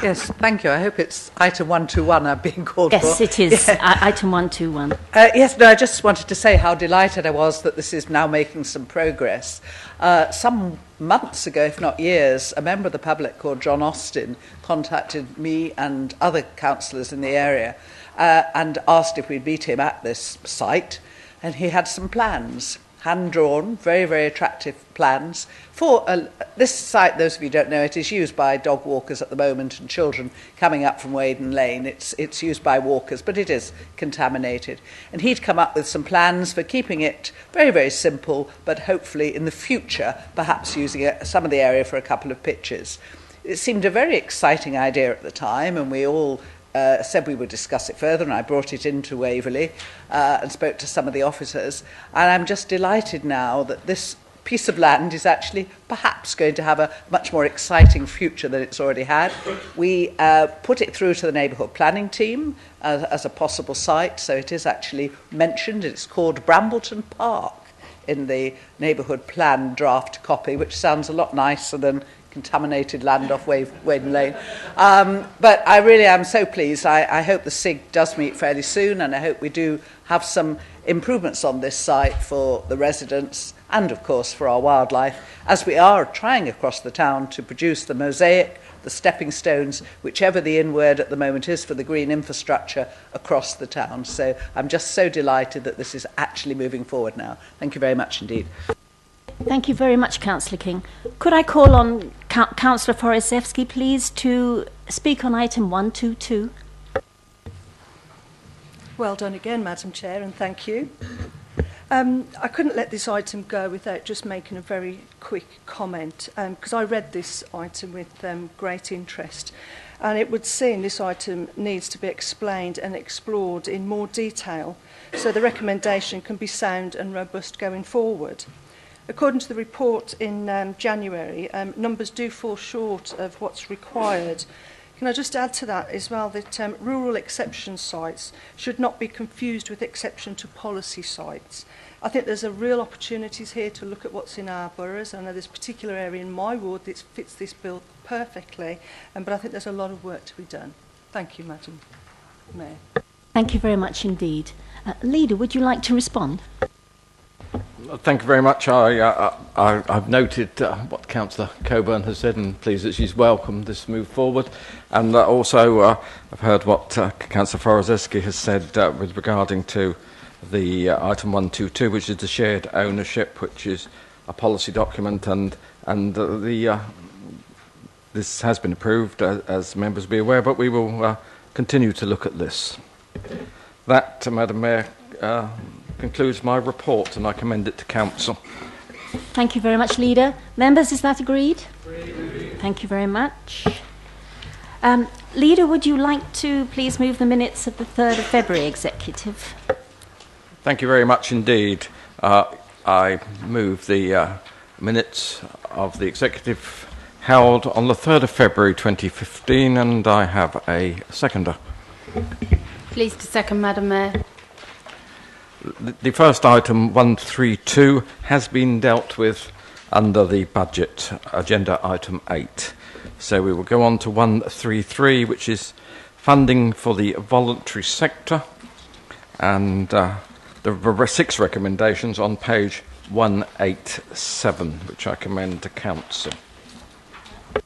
Yes, thank you. I hope it's item 121 I'm being called yes, for. Yes, it is. Yeah. Item 121. Yes, no, I just wanted to say how delighted I was that this is now making some progress. Some months ago, if not years, a member of the public called John Austin contacted me and other councillors in the area and asked if we'd meet him at this site, and he had some plans. Hand-drawn, very, very attractive plans for this site. Those of you who don't know, it is used by dog walkers at the moment and children coming up from Waden Lane. It's used by walkers, but it is contaminated. And he'd come up with some plans for keeping it very, very simple, but hopefully in the future, perhaps using some of the area for a couple of pitches. It seemed a very exciting idea at the time, and we all said we would discuss it further, and I brought it into Waverley and spoke to some of the officers, and I'm just delighted now that this piece of land is actually perhaps going to have a much more exciting future than it's already had. We put it through to the neighbourhood planning team as a possible site, so it is actually mentioned. It's called Brambleton Park in the neighbourhood plan draft copy, which sounds a lot nicer than contaminated land off Waden Lane. But I really am so pleased. I hope the SIG does meet fairly soon, and I hope we do have some improvements on this site for the residents and, of course, for our wildlife, as we are trying across the town to produce the mosaic, the stepping stones, whichever the in word at the moment is, for the green infrastructure across the town. So I'm just so delighted that this is actually moving forward now. Thank you very much indeed. Thank you very much, Councillor King. Could I call on Councillor Foraszewski, please, to speak on item 122? Well done again, Madam Chair, and thank you. I couldn't let this item go without just making a very quick comment, because I read this item with great interest, and it would seem this item needs to be explained and explored in more detail so the recommendation can be sound and robust going forward. According to the report in January, numbers do fall short of what's required. Can I just add to that as well that rural exception sites should not be confused with exception to policy sites. I think there's a real opportunities here to look at what's in our boroughs. I know there's a particular area in my ward that fits this bill perfectly, but I think there's a lot of work to be done. Thank you, Madam Mayor. Thank you very much indeed. Leader, would you like to respond? Thank you very much. I've noted what Councillor Coburn has said, and pleased that she's welcomed this move forward. And also, I've heard what Councillor Foraszewski has said with regarding to the item 122, which is the shared ownership, which is a policy document, and this has been approved, as members will be aware, but we will continue to look at this. That, Madam Mayor, concludes my report, and I commend it to Council. Thank you very much, Leader. Members, is that agreed? Agreed. Thank you very much. Leader, would you like to please move the minutes of the 3rd of February Executive? Thank you very much indeed. I move the minutes of the Executive held on the 3rd of February 2015, and I have a seconder. Pleased to second, Madam Mayor. The first item, 132, has been dealt with under the budget agenda item 8. So we will go on to 133, which is funding for the voluntary sector, and there were 6 recommendations on page 187, which I commend to Council.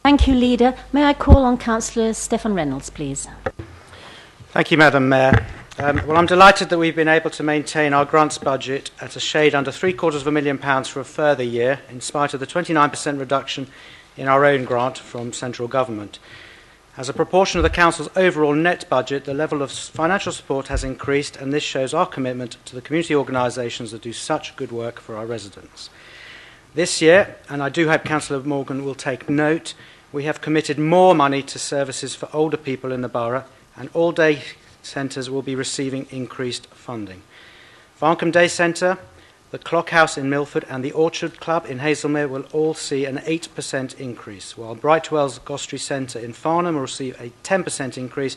Thank you, Leader. May I call on Councillor Stephen Reynolds, please? Thank you, Madam Mayor. Well, I'm delighted that we've been able to maintain our grants budget at a shade under £750,000 for a further year, in spite of the 29% reduction in our own grant from central government. As a proportion of the Council's overall net budget, the level of financial support has increased, and this shows our commitment to the community organisations that do such good work for our residents. This year, and I do hope Councillor Morgan will take note, we have committed more money to services for older people in the borough, and all-day centres will be receiving increased funding. Farncombe Day Centre, the Clock House in Milford and the Orchard Club in Hazelmere will all see an 8% increase, while Brightwell's Gostrey Centre in Farnham will receive a 10% increase,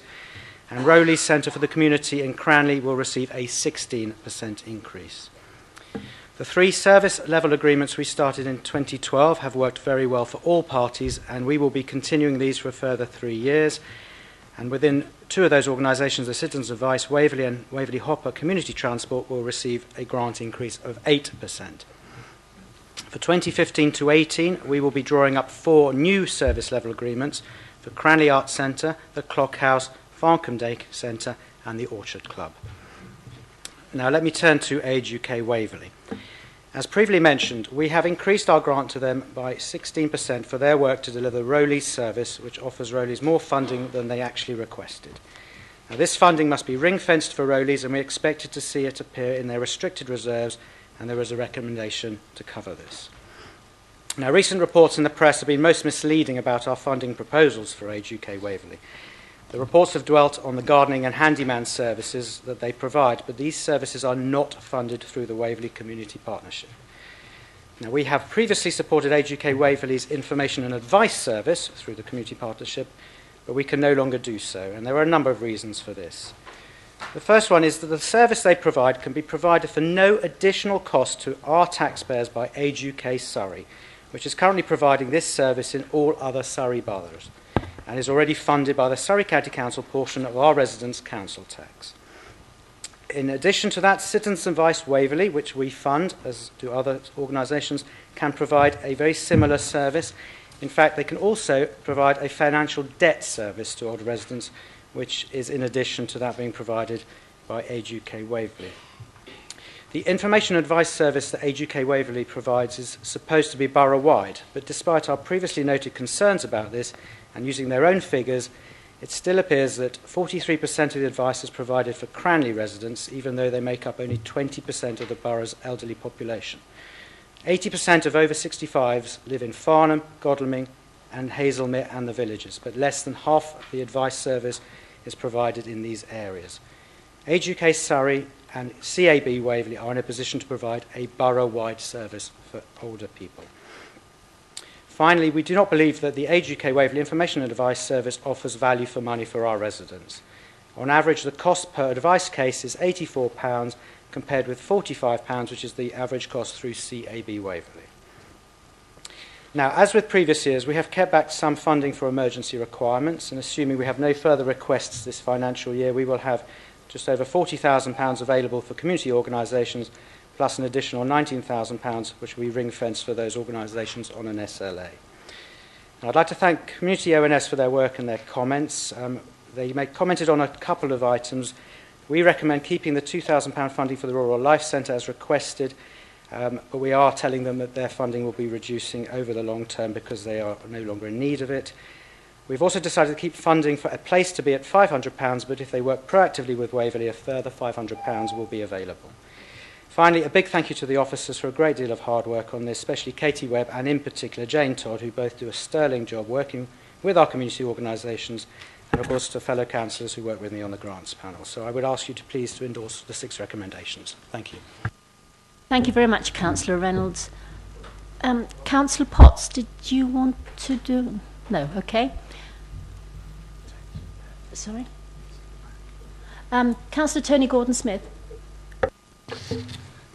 and Rowley's Centre for the Community in Cranley will receive a 16% increase. The 3 service level agreements we started in 2012 have worked very well for all parties, and we will be continuing these for a further 3 years. And within 2 of those organisations, the Citizens Advice, Waverley and Waverley Hopper Community Transport, will receive a grant increase of 8%. For 2015 to 18, we will be drawing up 4 new service level agreements for Cranley Arts Centre, the Clock House, Farncombe Day Centre and the Orchard Club. Now let me turn to Age UK Waverley. As previously mentioned, we have increased our grant to them by 16% for their work to deliver Rowley's service, which offers Rowley's more funding than they actually requested. Now, this funding must be ring-fenced for Rowley's, and we expected to see it appear in their restricted reserves, and there is a recommendation to cover this. Now, recent reports in the press have been most misleading about our funding proposals for Age UK Waverley. The reports have dwelt on the gardening and handyman services that they provide, but these services are not funded through the Waverley Community Partnership. Now, we have previously supported Age UK Waverley's information and advice service through the Community Partnership, but we can no longer do so, and there are a number of reasons for this. The first one is that the service they provide can be provided for no additional cost to our taxpayers by Age UK Surrey, which is currently providing this service in all other Surrey boroughs, and is already funded by the Surrey County Council portion of our residents' council tax. In addition to that, Citizens Advice Waverley, which we fund, as do other organisations, can provide a very similar service. In fact, they can also provide a financial debt service to older residents, which is in addition to that being provided by Age UK Waverley. The information and advice service that Age UK Waverley provides is supposed to be borough-wide, but despite our previously noted concerns about this, and using their own figures, it still appears that 43% of the advice is provided for Cranley residents, even though they make up only 20% of the borough's elderly population. 80% of over 65s live in Farnham, Godalming and Hazelmere and the villages, but less than half of the advice service is provided in these areas. Age UK Surrey and CAB Waverley are in a position to provide a borough-wide service for older people. Finally, we do not believe that the Age UK Waverley Information and Advice Service offers value for money for our residents. On average, the cost per advice case is £84, compared with £45, which is the average cost through CAB Waverley. Now, as with previous years, we have kept back some funding for emergency requirements, and assuming we have no further requests this financial year, we will have just over £40,000 available for community organisations, plus an additional £19,000, which we ring-fence for those organisations on an SLA. Now, I'd like to thank Community ONS for their work and their comments. They commented on a couple of items. We recommend keeping the £2,000 funding for the Rural Life Centre as requested, but we are telling them that their funding will be reducing over the long term because they are no longer in need of it. We've also decided to keep funding for a place to be at £500, but if they work proactively with Waverley, a further £500 will be available. Finally, a big thank you to the officers for a great deal of hard work on this, especially Katie Webb and in particular Jane Todd, who both do a sterling job working with our community organisations, and of course to fellow councillors who work with me on the grants panel. So I would ask you to please to endorse the 6 recommendations. Thank you. Thank you very much, Councillor Reynolds. Councillor Potts, did you want to do... No, okay. Sorry. Councillor Tony Gordon-Smith.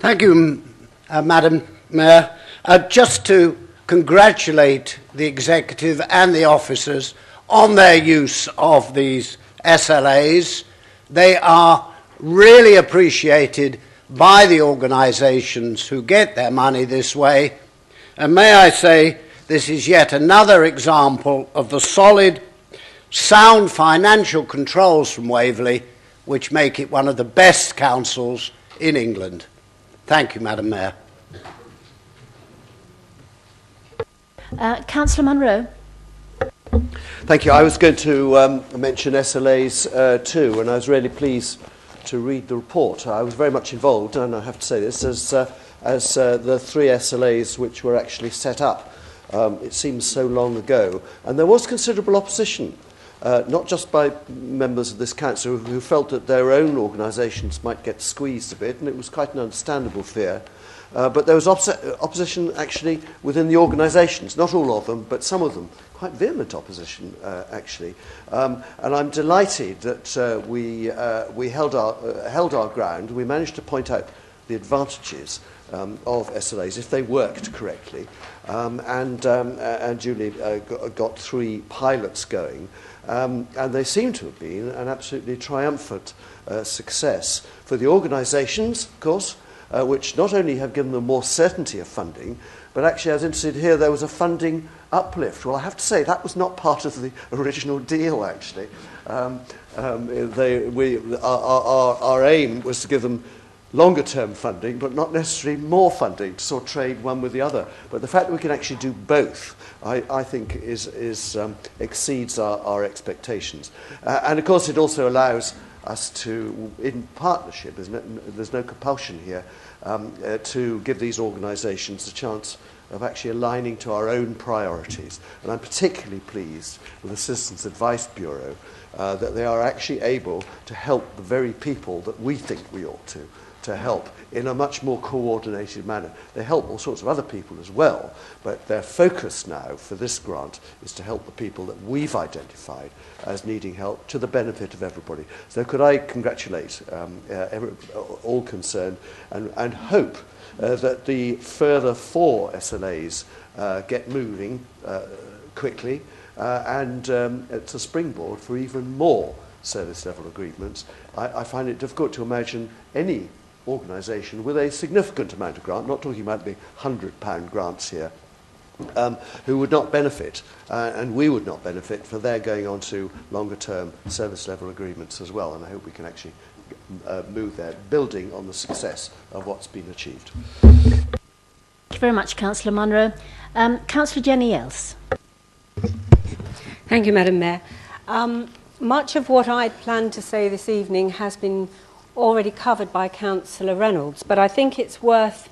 Thank you, Madam Mayor. Just to congratulate the Executive and the officers on their use of these SLAs. They are really appreciated by the organisations who get their money this way. And may I say, this is yet another example of the solid, sound financial controls from Waverley, which make it one of the best councils in England. Thank you, Madam Mayor. Councillor Munro. Thank you. I was going to mention SLAs too, and I was really pleased to read the report. I was very much involved, and I have to say this, as the 3 SLAs which were actually set up. It seems so long ago. And there was considerable opposition, not just by members of this council who felt that their own organisations might get squeezed a bit, and it was quite an understandable fear. But there was opposition actually within the organisations, not all of them, but some of them, quite vehement opposition actually. And I'm delighted that we held our ground. We managed to point out the advantages of SLAs if they worked correctly. And Julie got 3 pilots going. And they seem to have been an absolutely triumphant success for the organisations, of course, which not only have given them more certainty of funding, but actually I was interested here there was a funding uplift. Well, I have to say that was not part of the original deal, actually. Our aim was to give them longer-term funding, but not necessarily more funding to sort of trade one with the other. But the fact that we can actually do both, I think, exceeds our expectations. And of course, it also allows us to, in partnership, there's no compulsion here, to give these organisations a chance of actually aligning to our own priorities. And I'm particularly pleased with the Citizens Advice Bureau that they are actually able to help the very people that we think we ought to help in a much more coordinated manner. They help all sorts of other people as well, but their focus now for this grant is to help the people that we've identified as needing help to the benefit of everybody. So could I congratulate all concerned and hope that the further 4 SLAs get moving quickly and it's a springboard for even more service level agreements, I find it difficult to imagine any organisation with a significant amount of grant, not talking about the £100 grants here, who would not benefit, and we would not benefit for their going on to longer term service level agreements as well. And I hope we can actually move there, building on the success of what's been achieved. Thank you very much, Councillor Munro. Councillor Jenny Else. Thank you, Madam Mayor. Much of what I planned to say this evening has been already covered by Councillor Reynolds, but I think it's worth,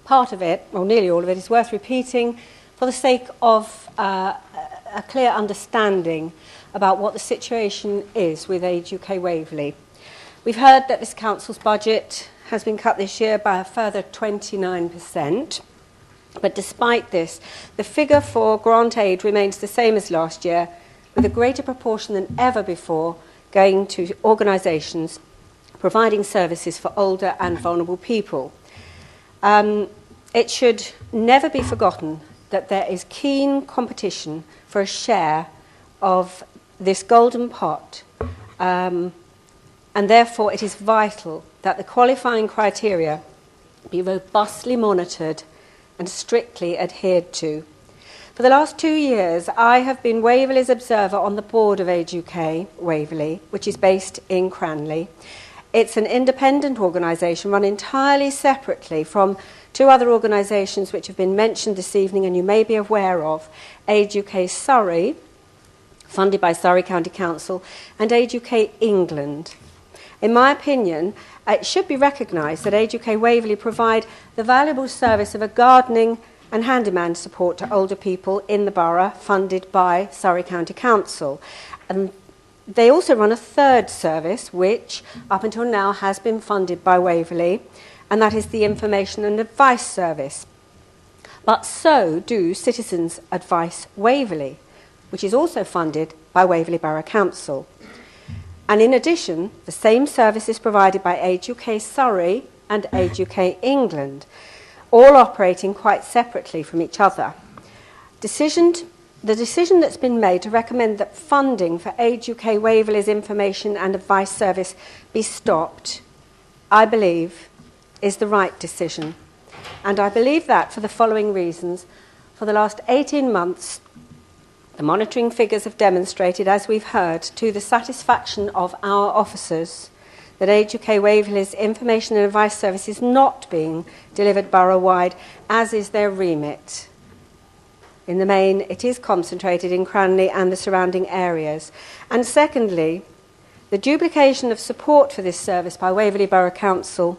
part of it, or nearly all of it, is worth repeating for the sake of a clear understanding about what the situation is with Age UK Waverley. We've heard that this council's budget has been cut this year by a further 29%, but despite this, the figure for grant aid remains the same as last year, with a greater proportion than ever before going to organisations providing services for older and vulnerable people. It should never be forgotten that there is keen competition for a share of this golden pot, and therefore it is vital that the qualifying criteria be robustly monitored and strictly adhered to. For the last 2 years, I have been Waverley's observer on the board of Age UK Waverley, which is based in Cranley. It's an independent organisation run entirely separately from two other organisations which have been mentioned this evening and you may be aware of: Age UK Surrey, funded by Surrey County Council, and Age UK England. In my opinion, it should be recognised that Age UK Waverley provide the valuable service of a gardening and handyman support to older people in the borough, funded by Surrey County Council. And they also run a third service, which up until now has been funded by Waverley, and that is the Information and Advice Service. But so do Citizens Advice Waverley, which is also funded by Waverley Borough Council. And in addition, the same service is provided by Age UK Surrey and Age UK England, all operating quite separately from each other. The decision that's been made to recommend that funding for Age UK Waverley's Information and Advice Service be stopped, I believe, is the right decision. And I believe that for the following reasons. For the last 18 months, the monitoring figures have demonstrated, as we've heard, to the satisfaction of our officers, that Age UK Waverley's Information and Advice Service is not being delivered borough-wide, as is their remit. In the main, it is concentrated in Cranley and the surrounding areas. And secondly, the duplication of support for this service by Waverley Borough Council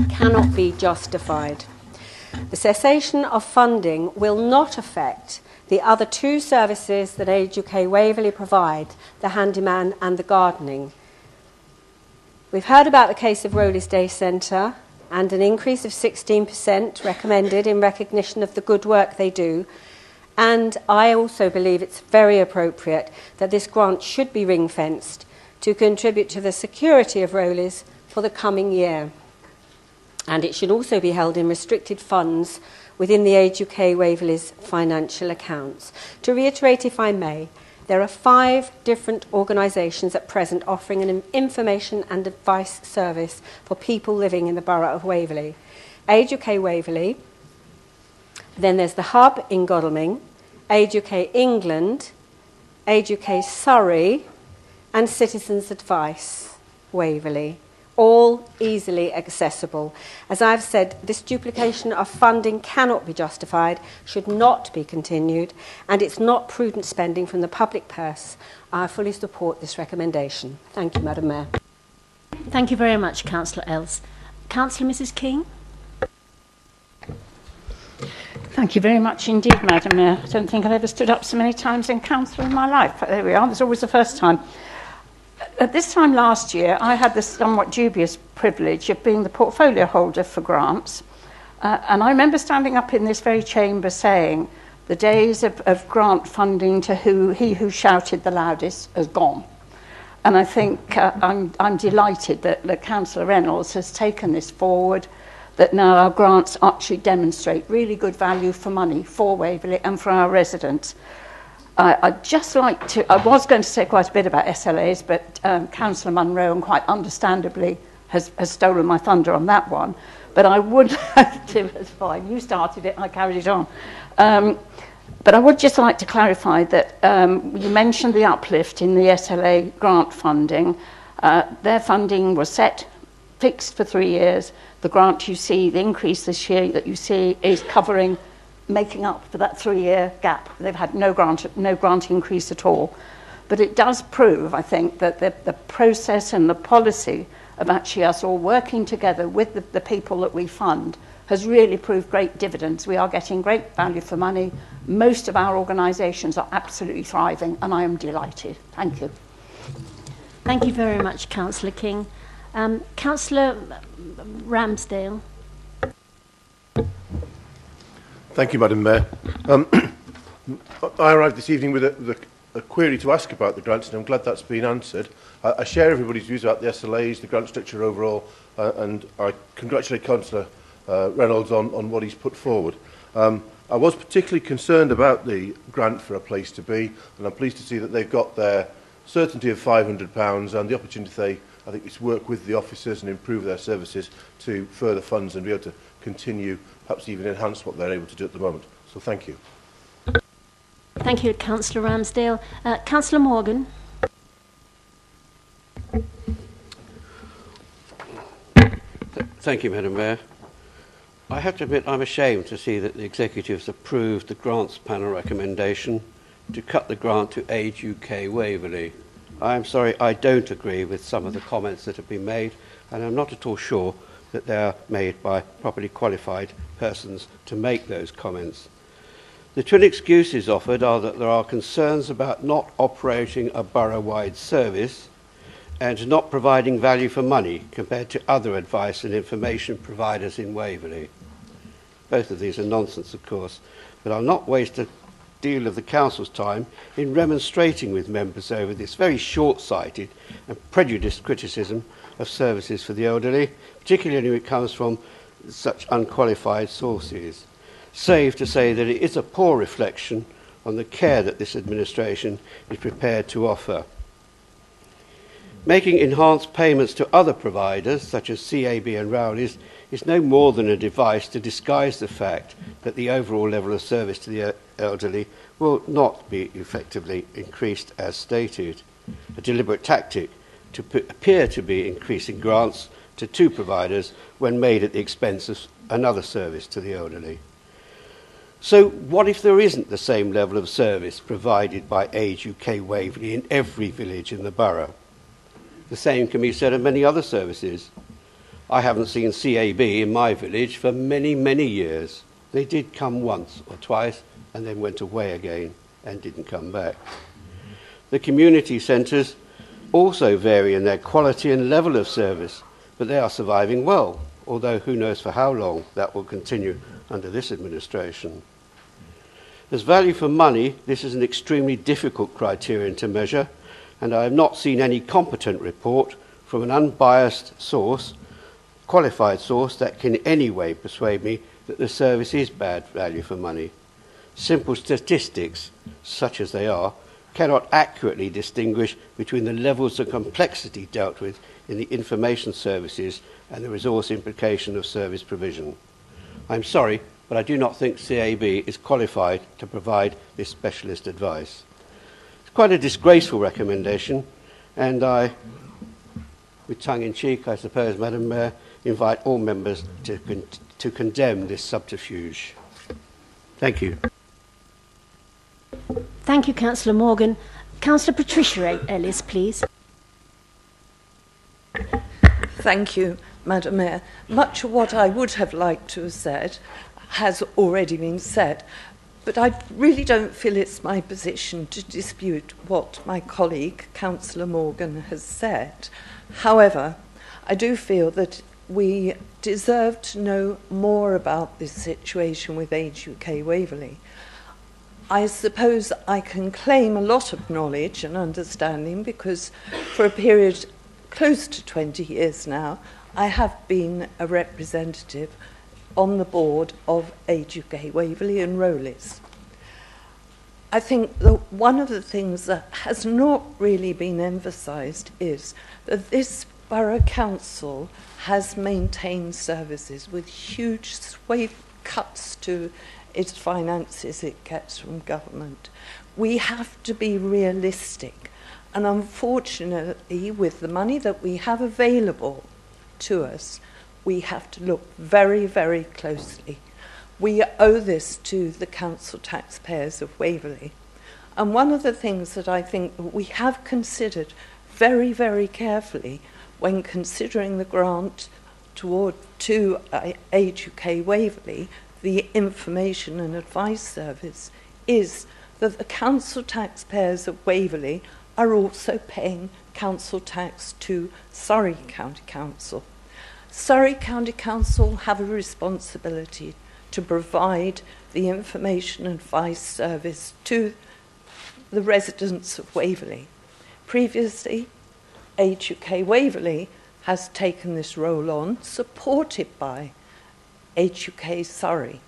cannot be justified. The cessation of funding will not affect the other two services that Age UK Waverley provide, the handyman and the gardening. We've heard about the case of Rowley's Day Centre and an increase of 16% recommended in recognition of the good work they do. And I also believe it's very appropriate that this grant should be ring-fenced to contribute to the security of Rowley's for the coming year. And it should also be held in restricted funds within the Age UK Waverley's financial accounts. To reiterate, if I may, there are 5 different organisations at present offering an information and advice service for people living in the borough of Waverley. Age UK Waverley, then there's the Hub in Godalming, Age UK England, Age UK Surrey, and Citizens Advice Waverley, all easily accessible. As I've said, this duplication of funding cannot be justified, should not be continued, and it's not prudent spending from the public purse. I fully support this recommendation. Thank you, Madam Mayor. Thank you very much, Councillor Else. Councillor Mrs. King. Thank you very much indeed, Madam Mayor. I don't think I've ever stood up so many times in council in my life, but there we are. There's always the first time. At this time last year, I had the somewhat dubious privilege of being the portfolio holder for grants. And I remember standing up in this very chamber saying, the days of grant funding to he who shouted the loudest has gone. And I think I'm delighted that Councillor Reynolds has taken this forward, that now our grants actually demonstrate really good value for money for Waverley and for our residents. I'd just like to, I was going to say quite a bit about SLAs, but Councillor Munro, and quite understandably, has stolen my thunder on that one. But I would like to, it's fine, you started it, I carried it on. But I would just like to clarify that you mentioned the uplift in the SLA grant funding. Their funding was fixed for 3 years. The grant you see, the increase this year that you see, is covering, making up for that 3-year gap. They've had no grant increase at all. But it does prove, I think, that the process and the policy of actually us all working together with the people that we fund has really proved great dividends. We are getting great value for money. Most of our organisations are absolutely thriving, and I am delighted. Thank you. Thank you very much, Councillor King. Councillor Ramsdale. Thank you, Madam Mayor. I arrived this evening with a query to ask about the grants, and I'm glad that's been answered. I share everybody's views about the SLAs, the grant structure overall, and I congratulate Councillor Reynolds on what he's put forward. I was particularly concerned about the grant for A Place to Be, and I'm pleased to see that they've got their certainty of £500 and the opportunity, I think, to work with the officers and improve their services to further funds and be able to continue, perhaps even enhance what they're able to do at the moment. So thank you. Thank you, Councillor Ramsdale. Councillor Morgan. Thank you, Madam Mayor. I have to admit I'm ashamed to see that the Executive's approved the Grants Panel recommendation to cut the grant to Age UK Waverley. I am sorry, I don't agree with some of the comments that have been made, and I'm not at all sure that they are made by properly qualified persons to make those comments. The twin excuses offered are that there are concerns about not operating a borough-wide service and not providing value for money compared to other advice and information providers in Waverley. Both of these are nonsense, of course, but I'll not waste a deal of the Council's time in remonstrating with members over this very short-sighted and prejudiced criticism of services for the elderly, particularly when it comes from such unqualified sources, save to say that it is a poor reflection on the care that this administration is prepared to offer. Making enhanced payments to other providers, such as CAB and Rowley's, is no more than a device to disguise the fact that the overall level of service to the elderly will not be effectively increased as stated, a deliberate tactic to appear to be increasing grants to two providers when made at the expense of another service to the elderly. So what if there isn't the same level of service provided by Age UK Waverley in every village in the borough? The same can be said of many other services. I haven't seen CAB in my village for many, many years. They did come once or twice and then went away again and didn't come back. The community centres also vary in their quality and level of service, but they are surviving well, although who knows for how long that will continue under this administration. As value for money, this is an extremely difficult criterion to measure, and I have not seen any competent report from an unbiased source, qualified source, that can in any way persuade me that the service is bad value for money. Simple statistics, such as they are, cannot accurately distinguish between the levels of complexity dealt with in the information services and the resource implication of service provision. I'm sorry, but I do not think CAB is qualified to provide this specialist advice. It's quite a disgraceful recommendation, and I, with tongue in cheek, I suppose, Madam Mayor, invite all members to condemn this subterfuge. Thank you. Thank you, Councillor Morgan. Councillor Patricia Ellis, please. Thank you, Madam Mayor. Much of what I would have liked to have said has already been said, but I really don't feel it's my position to dispute what my colleague, Councillor Morgan, has said. However, I do feel that we deserve to know more about this situation with Age UK Waverley. I suppose I can claim a lot of knowledge and understanding because for a period close to 20 years now, I have been a representative on the board of Age UK Waverley and Rowley's. I think that one of the things that has not really been emphasised is that this Borough Council has maintained services with huge swathe cuts to its finances it gets from government. We have to be realistic, and unfortunately, with the money that we have available to us, we have to look very, very closely. We owe this to the council taxpayers of Waverley. And one of the things that I think we have considered very, very carefully when considering the grant to Age UK Waverley, the information and advice service, is that the council taxpayers of Waverley are also paying council tax to Surrey County Council. Surrey County Council have a responsibility to provide the information and advice service to the residents of Waverley. Previously, Age UK Waverley has taken this role on, supported by Age UK Surrey.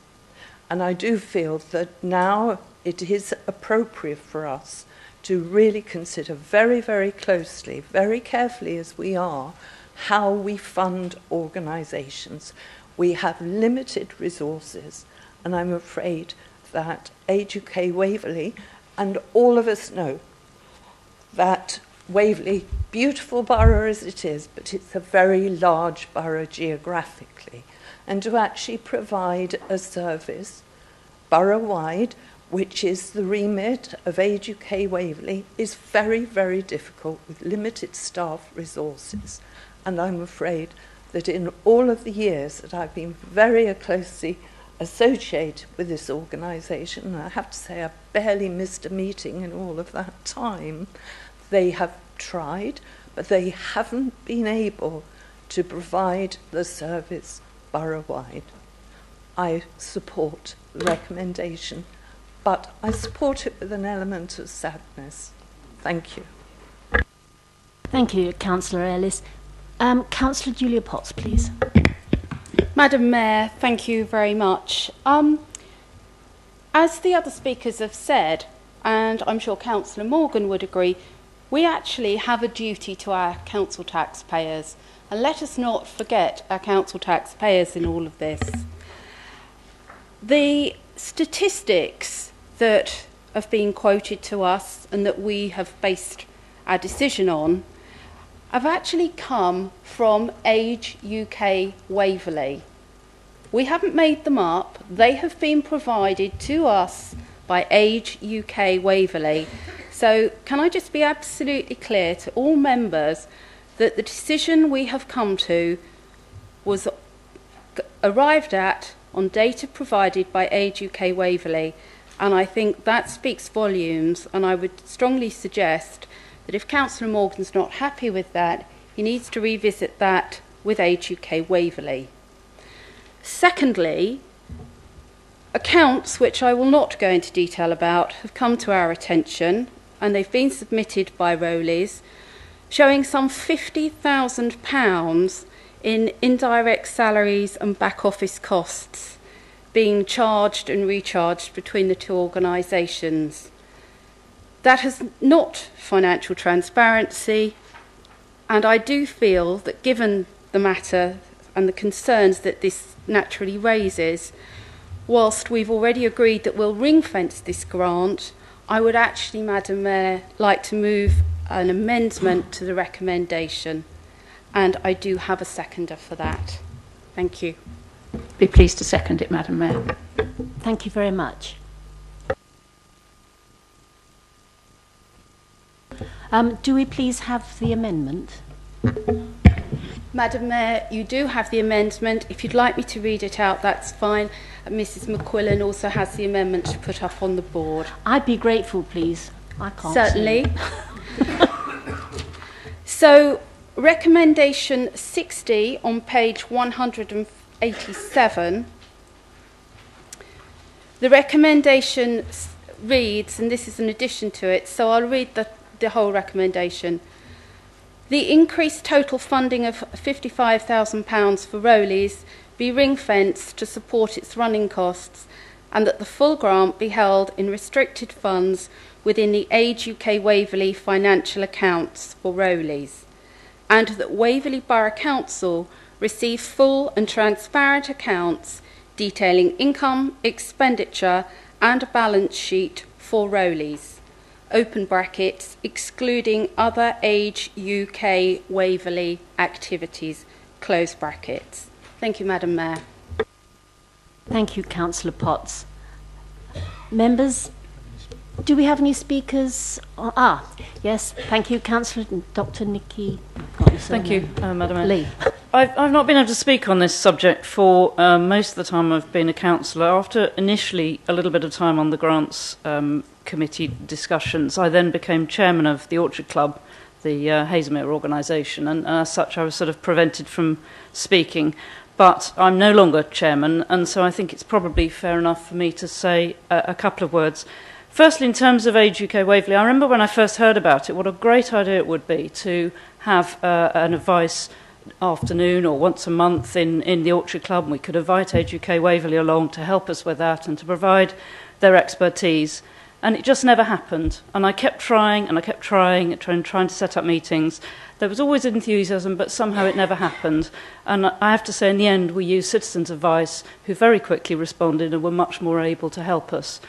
And I do feel that now it is appropriate for us to really consider very, very closely, very carefully as we are, how we fund organisations. We have limited resources, and I'm afraid that Age UK Waverley, and all of us know that Waverley, beautiful borough as it is, but it's a very large borough geographically, and to actually provide a service borough-wide, which is the remit of Age UK Waverley, is very, very difficult with limited staff resources. And I'm afraid that in all of the years that I've been very closely associated with this organisation, and I have to say I barely missed a meeting in all of that time, they have tried, but they haven't been able to provide the service borough-wide. I support the recommendation, but I support it with an element of sadness. Thank you. Thank you, Councillor Ellis. Councillor Julia Potts, please. Madam Mayor, thank you very much. As the other speakers have said, and I'm sure Councillor Morgan would agree, we actually have a duty to our council taxpayers, and let us not forget our council taxpayers in all of this. The statistics that have been quoted to us and that we have based our decision on have actually come from Age UK Waverley. We haven't made them up. They have been provided to us by Age UK Waverley. So can I just be absolutely clear to all members that the decision we have come to was arrived at on data provided by Age UK Waverley, and I think that speaks volumes, and I would strongly suggest that if Councillor Morgan's not happy with that, he needs to revisit that with Age UK Waverley. Secondly, accounts, which I will not go into detail about, have come to our attention, and they've been submitted by Rowleys, showing some £50,000 in indirect salaries and back office costs being charged and recharged between the two organisations. That is not financial transparency, and I do feel that given the matter and the concerns that this naturally raises, whilst we've already agreed that we'll ring-fence this grant, I would actually, Madam Mayor, like to move an amendment to the recommendation, and I do have a seconder for that. Thank you. Be pleased to second it, Madam Mayor. Thank you very much. Do we please have the amendment? Madam Mayor, you do have the amendment. If you'd like me to read it out, that's fine. Mrs McQuillan also has the amendment to put up on the board. I'd be grateful, please. I can't. Certainly. So, recommendation 60 on page 187. The recommendation reads, and this is an addition to it, so I'll read the whole recommendation. The increased total funding of £55,000 for Rowleys be ring-fenced to support its running costs and that the full grant be held in restricted funds within the Age UK Waverley financial accounts for Rowleys, and that Waverley Borough Council receive full and transparent accounts detailing income, expenditure and a balance sheet for Rowleys, open brackets, excluding other Age UK Waverley activities, close brackets. Thank you, Madam Mayor. Thank you, Councillor Potts. Members, do we have any speakers? Yes, thank you, Councillor Dr. Nikki. Thank you, Madam Mayor. Lee. I've not been able to speak on this subject for most of the time I've been a councillor. After initially a little bit of time on the grants committee discussions, I then became chairman of the Orchard Club, the Hazelmere organisation, and as such I was sort of prevented from speaking. But I'm no longer chairman, and so I think it's probably fair enough for me to say a couple of words. Firstly, in terms of Age UK Waverley, I remember when I first heard about it, what a great idea it would be to have an advice afternoon or once a month in the Orchard Club, and we could invite Age UK Waverley along to help us with that and to provide their expertise. And it just never happened. And I kept trying and I kept trying to set up meetings. There was always enthusiasm, but somehow it never happened. And I have to say, in the end, we used citizens' advice, who very quickly responded and were much more able to help us.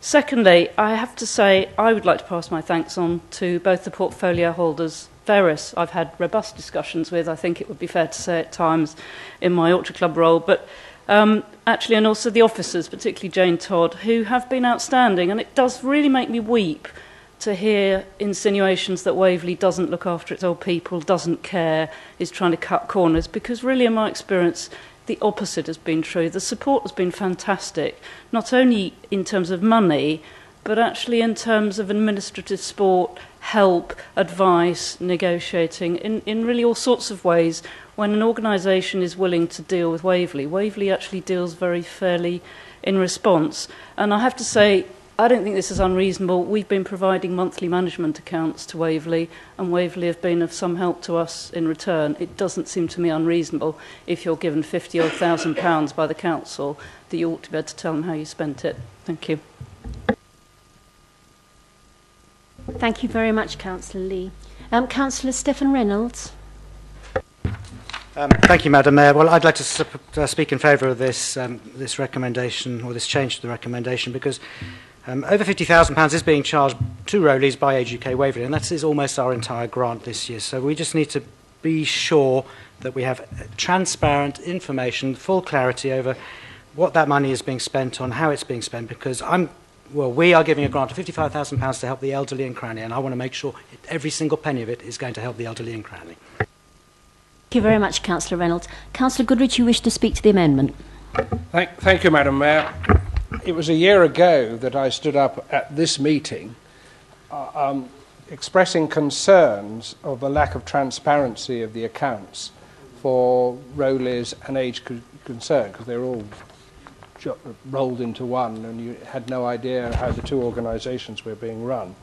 Secondly, I have to say, I would like to pass my thanks on to both the portfolio holders, various I've had robust discussions with, I think it would be fair to say at times, in my Orchard Club role, but actually, and also the officers, particularly Jane Todd, who have been outstanding. And it does really make me weep to hear insinuations that Waverley doesn't look after its old people, doesn't care, is trying to cut corners, because really, in my experience, the opposite has been true. The support has been fantastic, not only in terms of money, but actually in terms of administrative support, help, advice, negotiating, in really all sorts of ways. When an organisation is willing to deal with Waverley, Waverley actually deals very fairly in response. And I have to say, I don't think this is unreasonable. We've been providing monthly management accounts to Waverley, and Waverley have been of some help to us in return. It doesn't seem to me unreasonable if you're given £50,000 by the council that you ought to be able to tell them how you spent it. Thank you. Thank you very much, Councillor Lee. Councillor Stephen Reynolds. Thank you, Madam Mayor. Well, I'd like to speak in favour of this recommendation, or this change to the recommendation, because over £50,000 is being charged to Rowleys by Age UK Waverley, and that is almost our entire grant this year. So we just need to be sure that we have transparent information, full clarity over what that money is being spent on, how it's being spent, because we are giving a grant of £55,000 to help the elderly in Cranley, and I want to make sure every single penny of it is going to help the elderly in Cranley. Thank you very much, Councillor Reynolds. Councillor Goodrich, you wish to speak to the amendment. Thank you, Madam Mayor. It was a year ago that I stood up at this meeting expressing concerns of the lack of transparency of the accounts for Rowleys and Age Concern, because they're all rolled into one, and you had no idea how the two organisations were being run.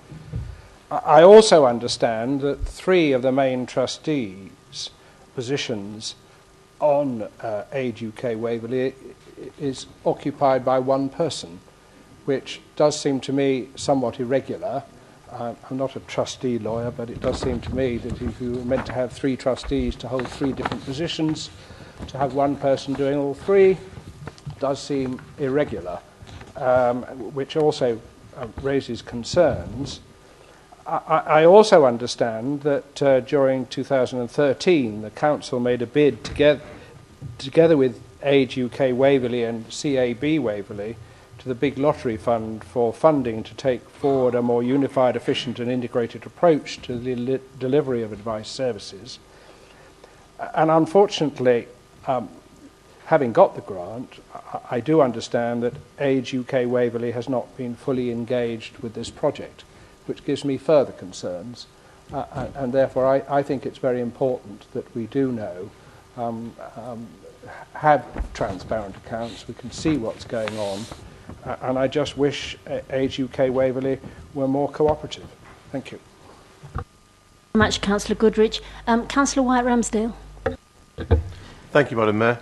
I also understand that 3 of the main trustees' positions on Age UK Waverley is occupied by one person, which does seem to me somewhat irregular. I'm not a trustee lawyer, but it does seem to me that if you were meant to have 3 trustees to hold 3 different positions, to have one person doing all 3 does seem irregular, which also raises concerns. I also understand that during 2013 the Council made a bid together with Age UK Waverley and CAB Waverley to the big lottery fund for funding to take forward a more unified, efficient and integrated approach to the delivery of advice services. And unfortunately, having got the grant, I do understand that Age UK Waverley has not been fully engaged with this project, which gives me further concerns. And therefore, I think it's very important that we do know, have transparent accounts, we can see what's going on, and I just wish Age UK Waverley were more cooperative. Thank you. Thank you very much, Councillor Goodrich. Councillor White-Ramsdale. Thank you, Madam Mayor.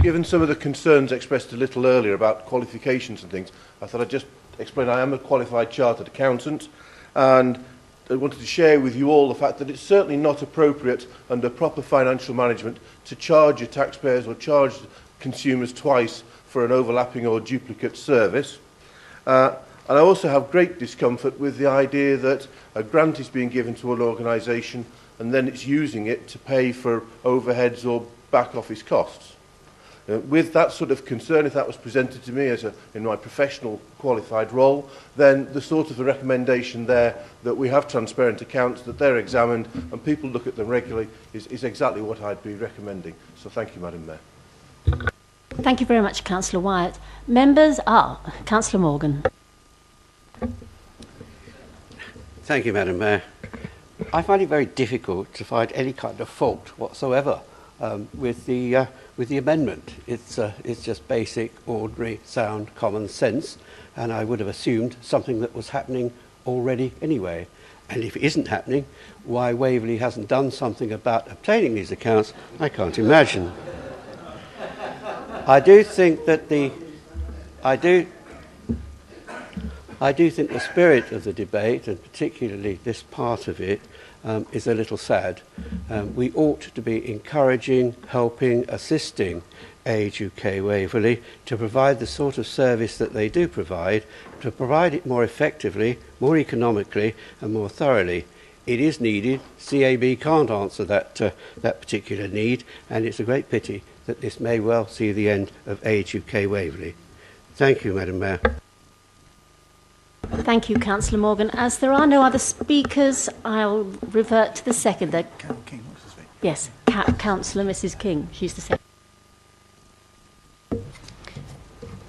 given some of the concerns expressed a little earlier about qualifications and things, I thought I'd just explain I am a qualified chartered accountant, and I wanted to share with you all the fact that it's certainly not appropriate under proper financial management to charge your taxpayers or charge consumers twice for an overlapping or duplicate service. And I also have great discomfort with the idea that a grant is being given to an organisation and then it's using it to pay for overheads or back office costs. With that sort of concern, if that was presented to me in my professional qualified role, then the sort of a recommendation there that we have transparent accounts, that they're examined and people look at them regularly is exactly what I'd be recommending. So thank you, Madam Mayor. Thank you very much, Councillor Wyatt. Members are Councillor Morgan. Thank you, Madam Mayor. I find it very difficult to find any kind of fault whatsoever with the amendment. It's just basic, ordinary, sound, common sense, and I would have assumed something that was happening already anyway. And if it isn't happening, why Waverley hasn't done something about obtaining these accounts, I can't imagine. I do think the spirit of the debate, and particularly this part of it, is a little sad. We ought to be encouraging, helping, assisting Age UK Waverley to provide the sort of service that they do provide, to provide it more effectively, more economically and more thoroughly. It is needed. CAB can't answer that particular need, and it's a great pity that this may well see the end of Age UK Waverley. Thank you, Madam Mayor. Thank you, Councillor Morgan. As there are no other speakers, I'll revert to the seconder. Yes, Councillor Mrs. King. She's the second.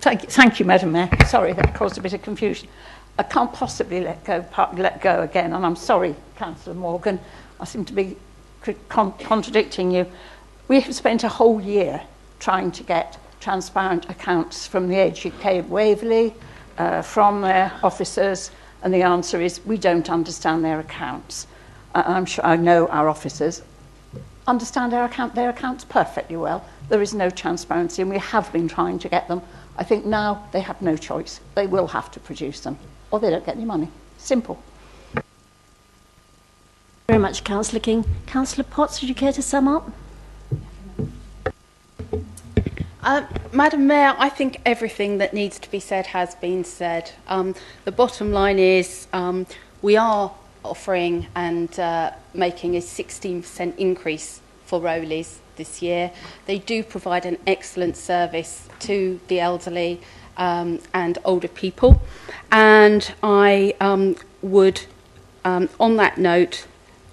Thank you, Madam Mayor. Sorry, that caused a bit of confusion. I can't possibly let go again, and I'm sorry, Councillor Morgan. I seem to be contradicting you. We have spent a whole year trying to get transparent accounts from the Age UK Waverley, from their officers, and the answer is we don't understand their accounts. I'm sure I know our officers understand their accounts perfectly well. There is no transparency, and we have been trying to get them. I think now they have no choice. They will have to produce them, or they don't get any money. Simple. Very much, Councillor King. Councillor Potts, would you care to sum up? Madam Mayor, I think everything that needs to be said has been said. The bottom line is we are offering and making a 16% increase for Rowleys this year. They do provide an excellent service to the elderly and older people. And I would, on that note,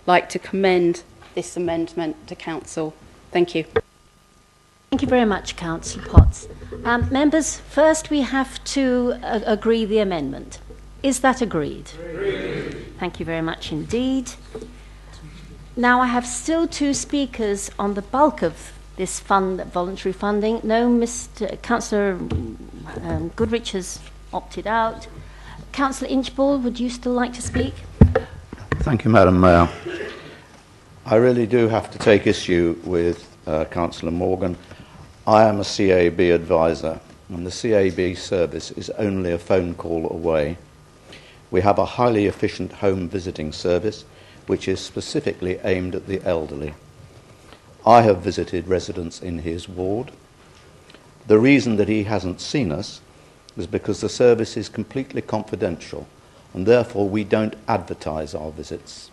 like to commend this amendment to Council. Thank you. Thank you very much, Councillor Potts. Members, first we have to agree the amendment. Is that agreed? Agreed. Thank you very much indeed. Now I have still two speakers on the bulk of this voluntary funding. No, Councillor Goodrich has opted out. Councillor Inchbald, would you still like to speak? Thank you, Madam Mayor. I really do have to take issue with Councillor Morgan. I am a CAB advisor, and the CAB service is only a phone call away. We have a highly efficient home visiting service, which is specifically aimed at the elderly. I have visited residents in his ward. The reason that he hasn't seen us is because the service is completely confidential, and therefore we don't advertise our visits.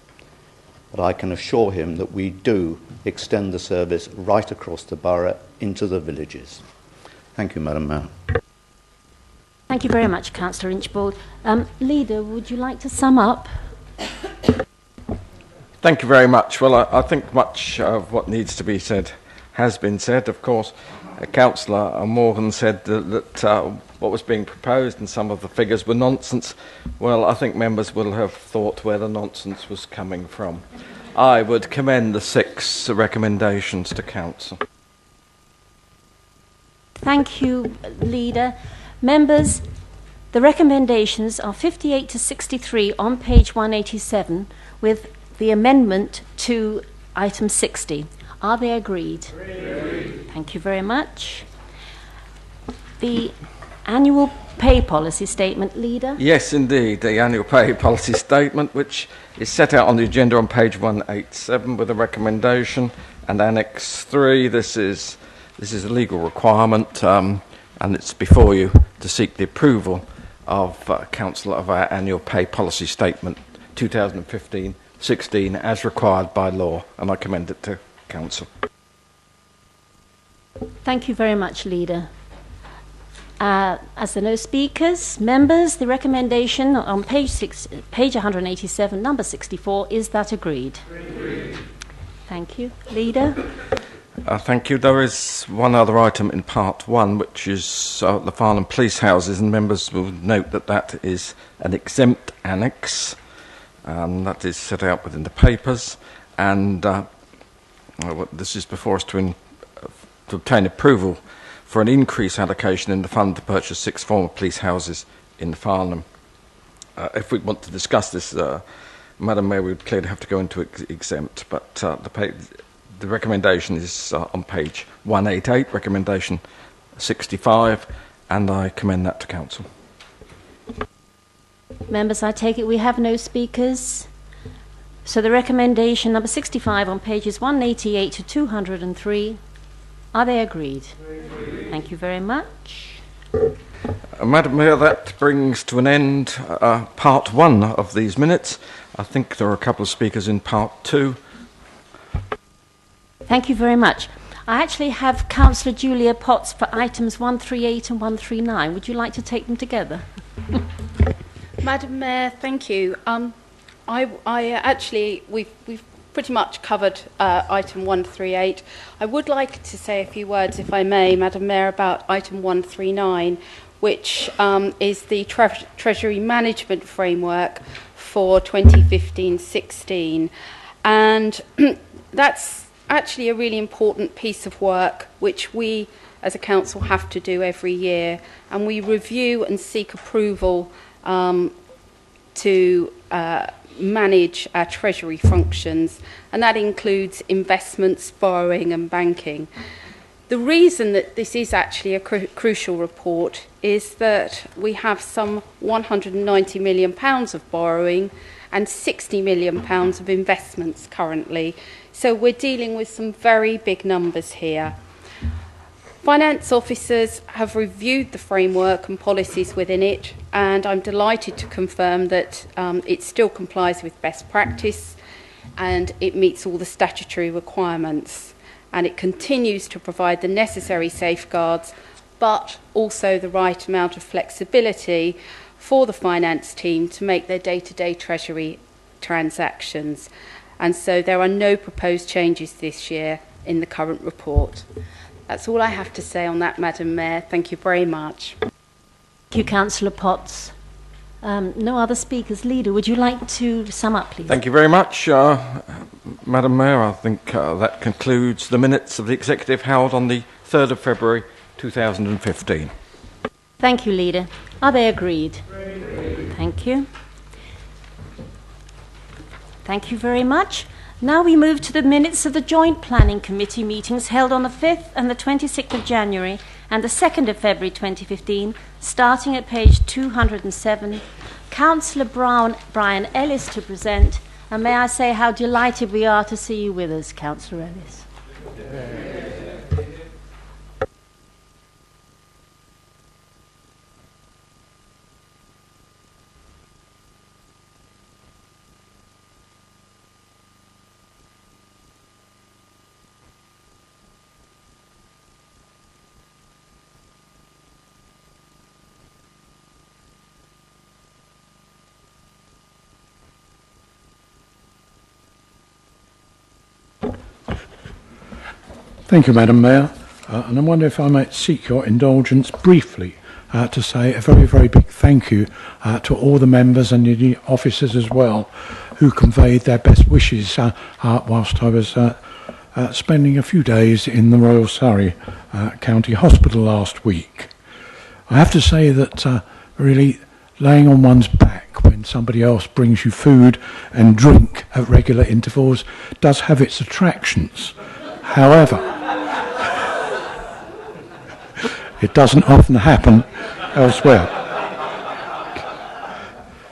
But I can assure him that we do extend the service right across the borough into the villages. Thank you, Madam Mayor. Thank you very much, Councillor Inchbald. Leader, would you like to sum up? Thank you very much. Well, I think much of what needs to be said has been said. Of course, Councillor Morgan said that what was being proposed and some of the figures were nonsense. Well, I think members will have thought where the nonsense was coming from. I would commend the 6 recommendations to Council. Thank you, Leader. Members, the recommendations are 58 to 63 on page 187 with the amendment to item 60. Are they agreed? Agreed. Thank you very much. The annual pay policy statement, Leader? Yes, indeed, the annual pay policy statement, which is set out on the agenda on page 187 with a recommendation, and Annex 3. This is a legal requirement, and it's before you to seek the approval of Council of our annual pay policy statement 2015-16 as required by law, and I commend it to Council. Thank you very much, Leader. As there are no speakers, members, the recommendation on page 187, number 64, is that agreed? Agreed. Thank you. Leader? Thank you. There is one other item in part 1, which is the Farnham Police Houses, and members will note that that is an exempt annex. That is set out within the papers, and this is before us to obtain approval for an increased allocation in the fund to purchase 6 former police houses in Farnham. If we want to discuss this, Madam Mayor, we would clearly have to go into exempt, but the recommendation is on page 188, recommendation 65, and I commend that to Council. Members, I take it we have no speakers. So the recommendation number 65 on pages 188 to 203, are they agreed? Agreed. Thank you very much. Madam Mayor, that brings to an end part 1 of these minutes. I think there are a couple of speakers in part 2. Thank you very much. I actually have Councillor Julia Potts for items 138 and 139. Would you like to take them together? Madam Mayor, thank you. We've pretty much covered item 138. I would like to say a few words, if I may, Madam Mayor, about item 139, which is the Treasury Management Framework for 2015-16. And that's actually a really important piece of work which we as a council have to do every year, and we review and seek approval to manage our treasury functions, and that includes investments, borrowing and banking. The reason that this is actually a crucial report is that we have some £190 million of borrowing and £60 million of investments currently. So we're dealing with some very big numbers here. Finance officers have reviewed the framework and policies within it, and I'm delighted to confirm that it still complies with best practice and it meets all the statutory requirements, and it continues to provide the necessary safeguards but also the right amount of flexibility for the finance team to make their day-to-day treasury transactions. And so there are no proposed changes this year in the current report. That's all I have to say on that, Madam Mayor. Thank you very much. Thank you, Councillor Potts. No other speakers. Leader, would you like to sum up, please? Thank you very much, Madam Mayor. I think that concludes the minutes of the Executive held on the 3rd of February 2015. Thank you, Leader. Are they agreed? Agreed. Thank you. Thank you very much. Now we move to the minutes of the Joint Planning Committee meetings held on the 5th and the 26th of January and the 2nd of February 2015, starting at page 207. Councillor Brian Ellis to present, and may I say how delighted we are to see you with us, Councillor Ellis. Thank you, Madam Mayor. And I wonder if I might seek your indulgence briefly to say a very, very big thank you to all the members and the officers as well who conveyed their best wishes whilst I was spending a few days in the Royal Surrey County Hospital last week. I have to say that really laying on one's back when somebody else brings you food and drink at regular intervals does have its It doesn't often happen elsewhere.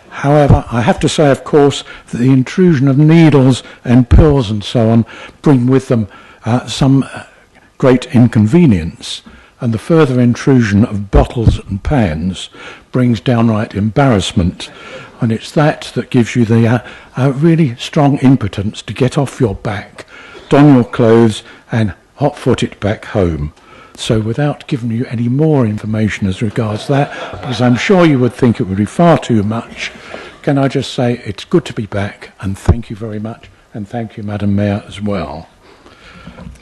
However, I have to say, of course, that the intrusion of needles and pills and so on bring with them some great inconvenience, and the further intrusion of bottles and pans brings downright embarrassment, and it's that gives you the really strong impotence to get off your back, don your clothes and hot-foot it back home. So without giving you any more information as regards that, because I'm sure you would think it would be far too much, can I just say it's good to be back, and thank you very much, and thank you, Madam Mayor, as well.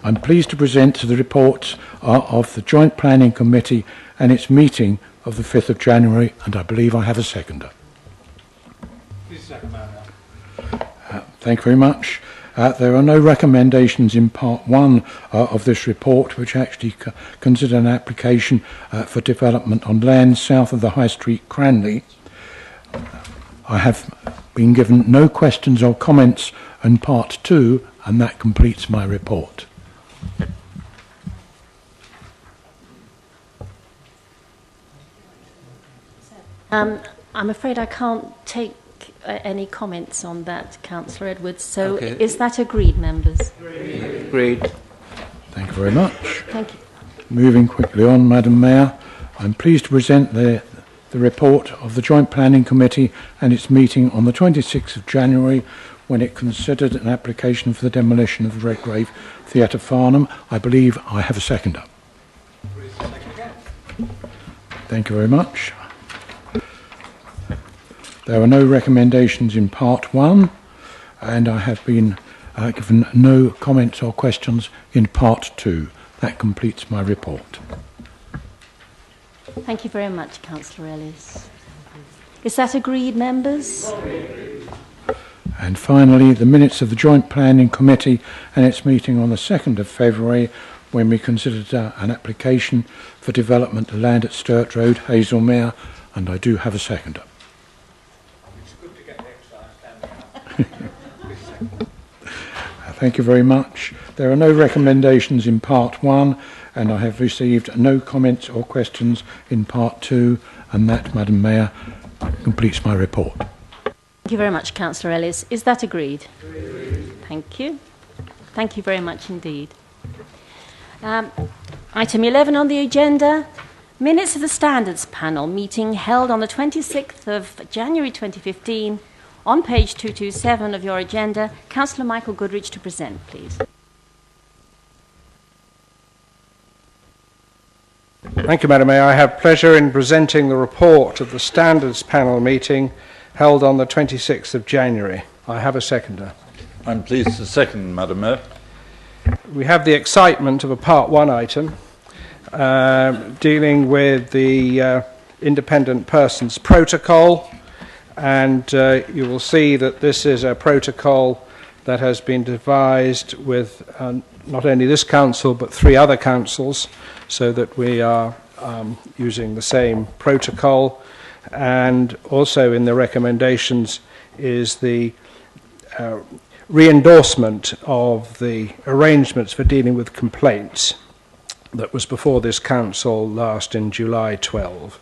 I'm pleased to present the report of the Joint Planning Committee and its meeting of the 5th of January, and I believe I have a seconder. Thank you very much. There are no recommendations in Part 1 of this report, which actually consider an application for development on land south of the High Street, Cranley. I have been given no questions or comments in Part 2, and that completes my report. I'm afraid I can't take any comments on that, Councillor Edwards. So Okay. is that agreed, members? Agreed. Thank you very much. Thank you. Moving quickly on, Madam Mayor, I'm pleased to present the report of the Joint Planning Committee and its meeting on the 26th of January, when it considered an application for the demolition of the Redgrave Theatre Farnham. I believe I have a seconder. Thank you very much. There are no recommendations in Part 1, and I have been given no comments or questions in Part 2. That completes my report. Thank you very much, Councillor Ellis. Is that agreed, members? And finally, the minutes of the Joint Planning Committee and its meeting on the 2nd of February, when we considered an application for development of land at Sturt Road, Hazelmere, and I do have a seconder. Thank you very much. There are no recommendations in Part 1, and I have received no comments or questions in Part 2, and that, Madam Mayor, completes my report. Thank you very much, Councillor Ellis. Is that agreed? Agreed. Thank you. Thank you very much indeed. Item 11 on the agenda, minutes of the Standards Panel meeting held on the 26th of January 2015. On page 227 of your agenda, Councillor Michael Goodrich to present, please. Thank you, Madam Mayor. I have pleasure in presenting the report of the Standards Panel meeting held on the 26th of January. I have a seconder. I'm pleased to second, Madam Mayor. We have the excitement of a Part 1 item dealing with the Independent Persons Protocol, and you will see that this is a protocol that has been devised with not only this council but 3 other councils, so that we are using the same protocol. And also in the recommendations is the re-endorsement of the arrangements for dealing with complaints that was before this council last in July 12.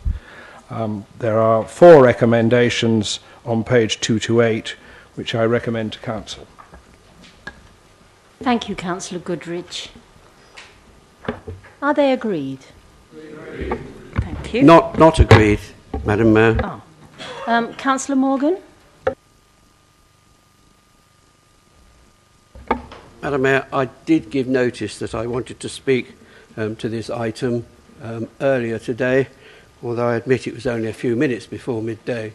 There are 4 recommendations on page 228, which I recommend to council. Thank you, Councillor Goodrich. Are they agreed? Agreed. Thank you. Not agreed, Madam Mayor. Oh. Councillor Morgan? Madam Mayor, I did give notice that I wanted to speak to this item earlier today, although I admit it was only a few minutes before midday.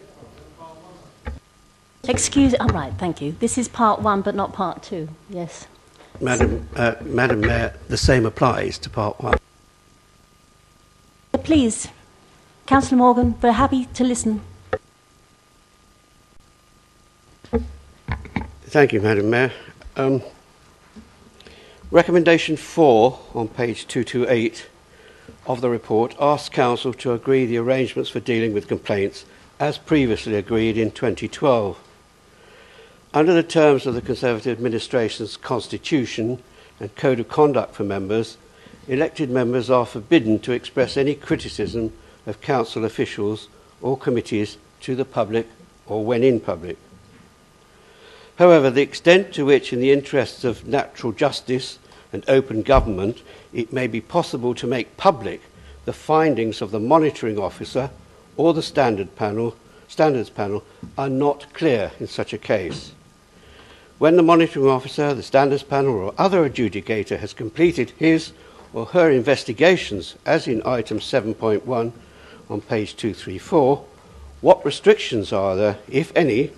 Excuse, right, thank you. This is Part 1 but not Part 2, yes. Madam Mayor, the same applies to Part 1. Please, Councillor Morgan, we're happy to listen. Thank you, Madam Mayor. Recommendation 4 on page 228 of the report asks Council to agree the arrangements for dealing with complaints as previously agreed in 2012. Under the terms of the Conservative Administration's Constitution and Code of Conduct for members, elected members are forbidden to express any criticism of council officials or committees to the public or when in public. However, the extent to which, in the interests of natural justice and open government, it may be possible to make public the findings of the monitoring officer or the standards panel are not clear in such a case. When the monitoring officer, the standards panel or other adjudicator has completed his or her investigations, as in item 7.1 on page 234, what restrictions are there, if any,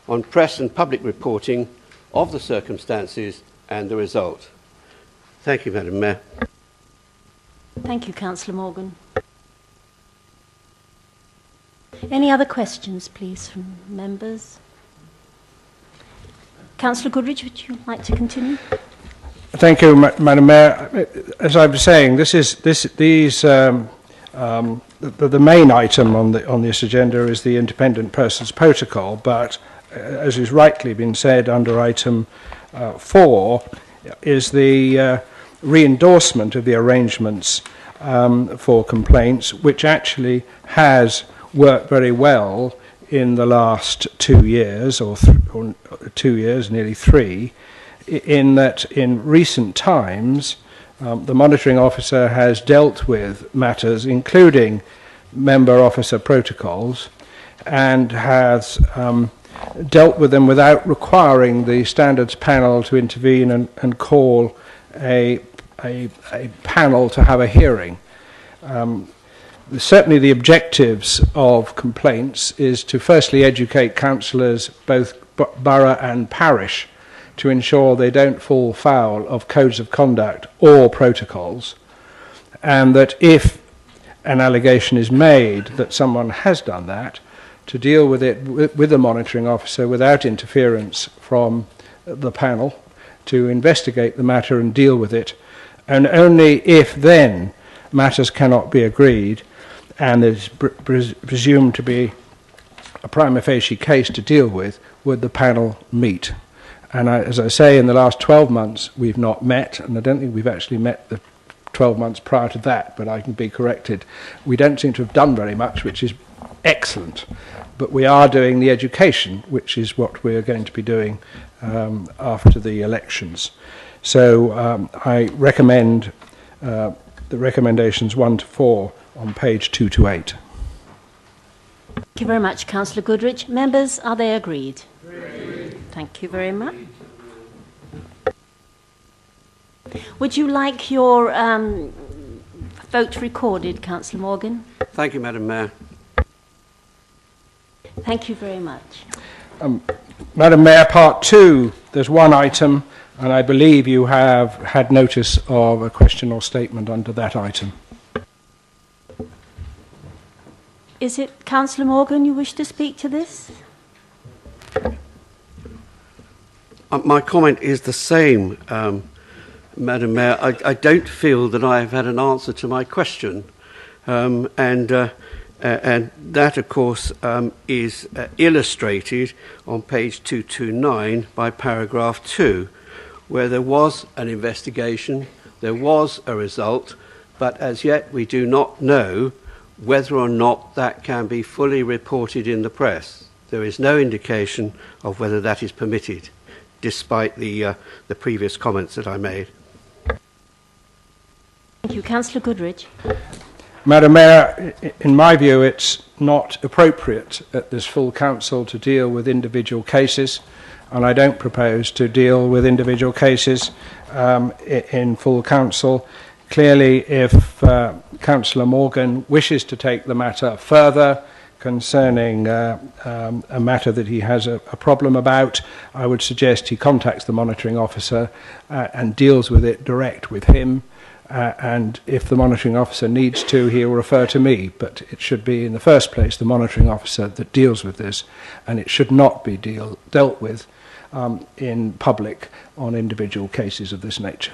on press and public reporting of the circumstances and the result? Thank you, Madam Mayor. Thank you, Councillor Morgan. Any other questions, please, from members? Councillor Goodrich, would you like to continue? Thank you, Madam Mayor. As I was saying, the main item on this agenda is the independent persons protocol, but as has rightly been said under item 4 is the re-endorsement of the arrangements for complaints, which actually has worked very well in the last 2 years, or 2 years, nearly 3, in that in recent times the monitoring officer has dealt with matters including member officer protocols and has dealt with them without requiring the standards panel to intervene and call a panel to have a hearing. Certainly the objectives of complaints is to firstly educate councillors, both borough and parish, to ensure they don't fall foul of codes of conduct or protocols, and that if an allegation is made that someone has done that, to deal with it with the monitoring officer without interference from the panel, to investigate the matter and deal with it, and only if then matters cannot be agreed and there's presumed to be a prima facie case to deal with, would the panel meet. And as I say, in the last 12 months we've not met, and I don't think we've actually met the 12 months prior to that, but I can be corrected. We don't seem to have done very much, which is excellent, but we are doing the education, which is what we're going to be doing after the elections. So I recommend the recommendations 1 to 4 on page 2 to 8. Thank you very much, Councillor Goodrich. Members, are they agreed? Agreed. Thank you very much. Would you like your vote recorded, Councillor Morgan? Thank you, Madam Mayor. Thank you very much. Madam Mayor, part 2, there's one item, and I believe you have had notice of a question or statement under that item. Is it Councillor Morgan you wish to speak to this? My comment is the same, Madam Mayor. I don't feel that I have had an answer to my question, and that, of course, is illustrated on page 229 by paragraph 2, where there was an investigation, there was a result, but as yet we do not know whether or not that can be fully reported in the press. There is no indication of whether that is permitted, despite the previous comments that I made. Thank you. Councillor Goodrich. Madam Mayor, in my view, it's not appropriate at this full council to deal with individual cases, and I don't propose to deal with individual cases in full council. Clearly, if Councillor Morgan wishes to take the matter further concerning a matter that he has a problem about, I would suggest he contacts the monitoring officer and deals with it direct with him. And if the monitoring officer needs to, he'll refer to me, but it should be in the first place the monitoring officer that deals with this, and it should not be dealt with in public on individual cases of this nature.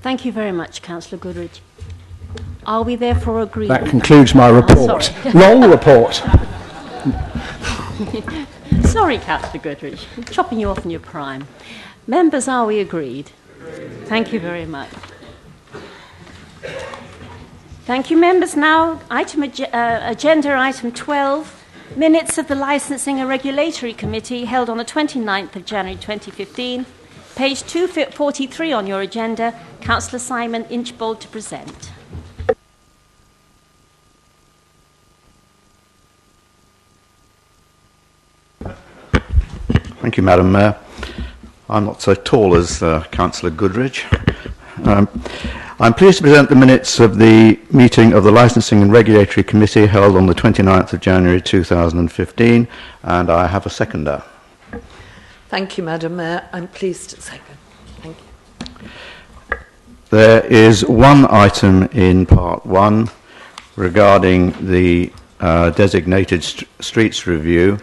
Thank you very much, Councillor Goodrich. Are we therefore agreed? That concludes my report. Long report. Sorry, Councillor Goodrich. I'm chopping you off in your prime. Members, are we agreed? Thank you very much. Thank you, members. Now, agenda item 12, minutes of the Licensing and Regulatory Committee held on the 29th of January 2015. Page 243 on your agenda, Councillor Simon Inchbald to present. Thank you, Madam Mayor. I'm not so tall as Councillor Goodridge. I'm pleased to present the minutes of the meeting of the Licensing and Regulatory Committee held on the 29th of January 2015, and I have a seconder. Thank you, Madam Mayor. I'm pleased to second. Thank you. There is one item in Part 1 regarding the designated streets review,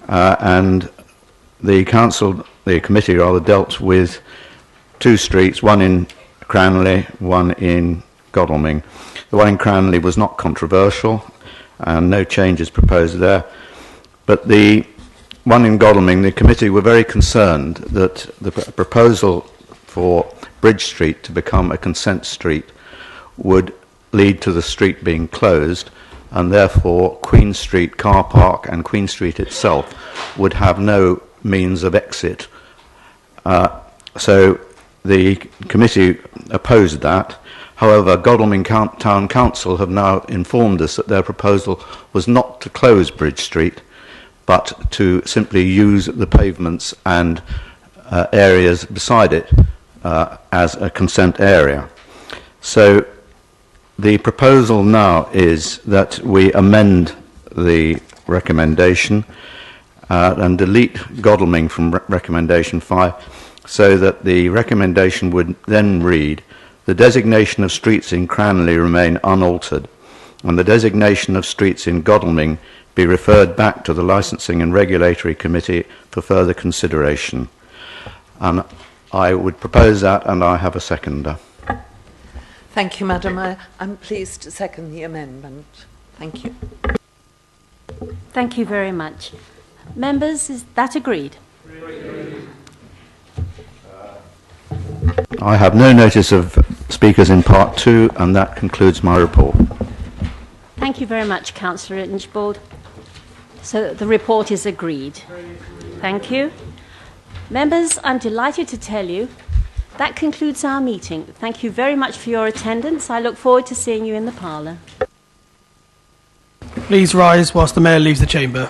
and the committee dealt with two streets, one in Cranley, one in Godalming. The one in Cranley was not controversial and no changes proposed there, but the one in Godalming, the committee were very concerned that the proposal for Bridge Street to become a consent street would lead to the street being closed, and therefore Queen Street car park and Queen Street itself would have no means of exit. So the committee opposed that. However, Godalming Town Council have now informed us that their proposal was not to close Bridge Street, but to simply use the pavements and areas beside it as a consent area. So the proposal now is that we amend the recommendation and delete Godalming from recommendation 5, so that the recommendation would then read, the designation of streets in Cranley remain unaltered, and the designation of streets in Godalming be referred back to the Licensing and Regulatory Committee for further consideration. And I would propose that, and I have a seconder. Thank you, Madam Mayor. I'm pleased to second the amendment. Thank you. Thank you very much. Members, is that agreed? I have no notice of speakers in Part 2, and that concludes my report. Thank you very much, Councillor Inchbald. So the report is agreed. Thank you. Members, I'm delighted to tell you that concludes our meeting. Thank you very much for your attendance. I look forward to seeing you in the parlour. Please rise whilst the Mayor leaves the chamber.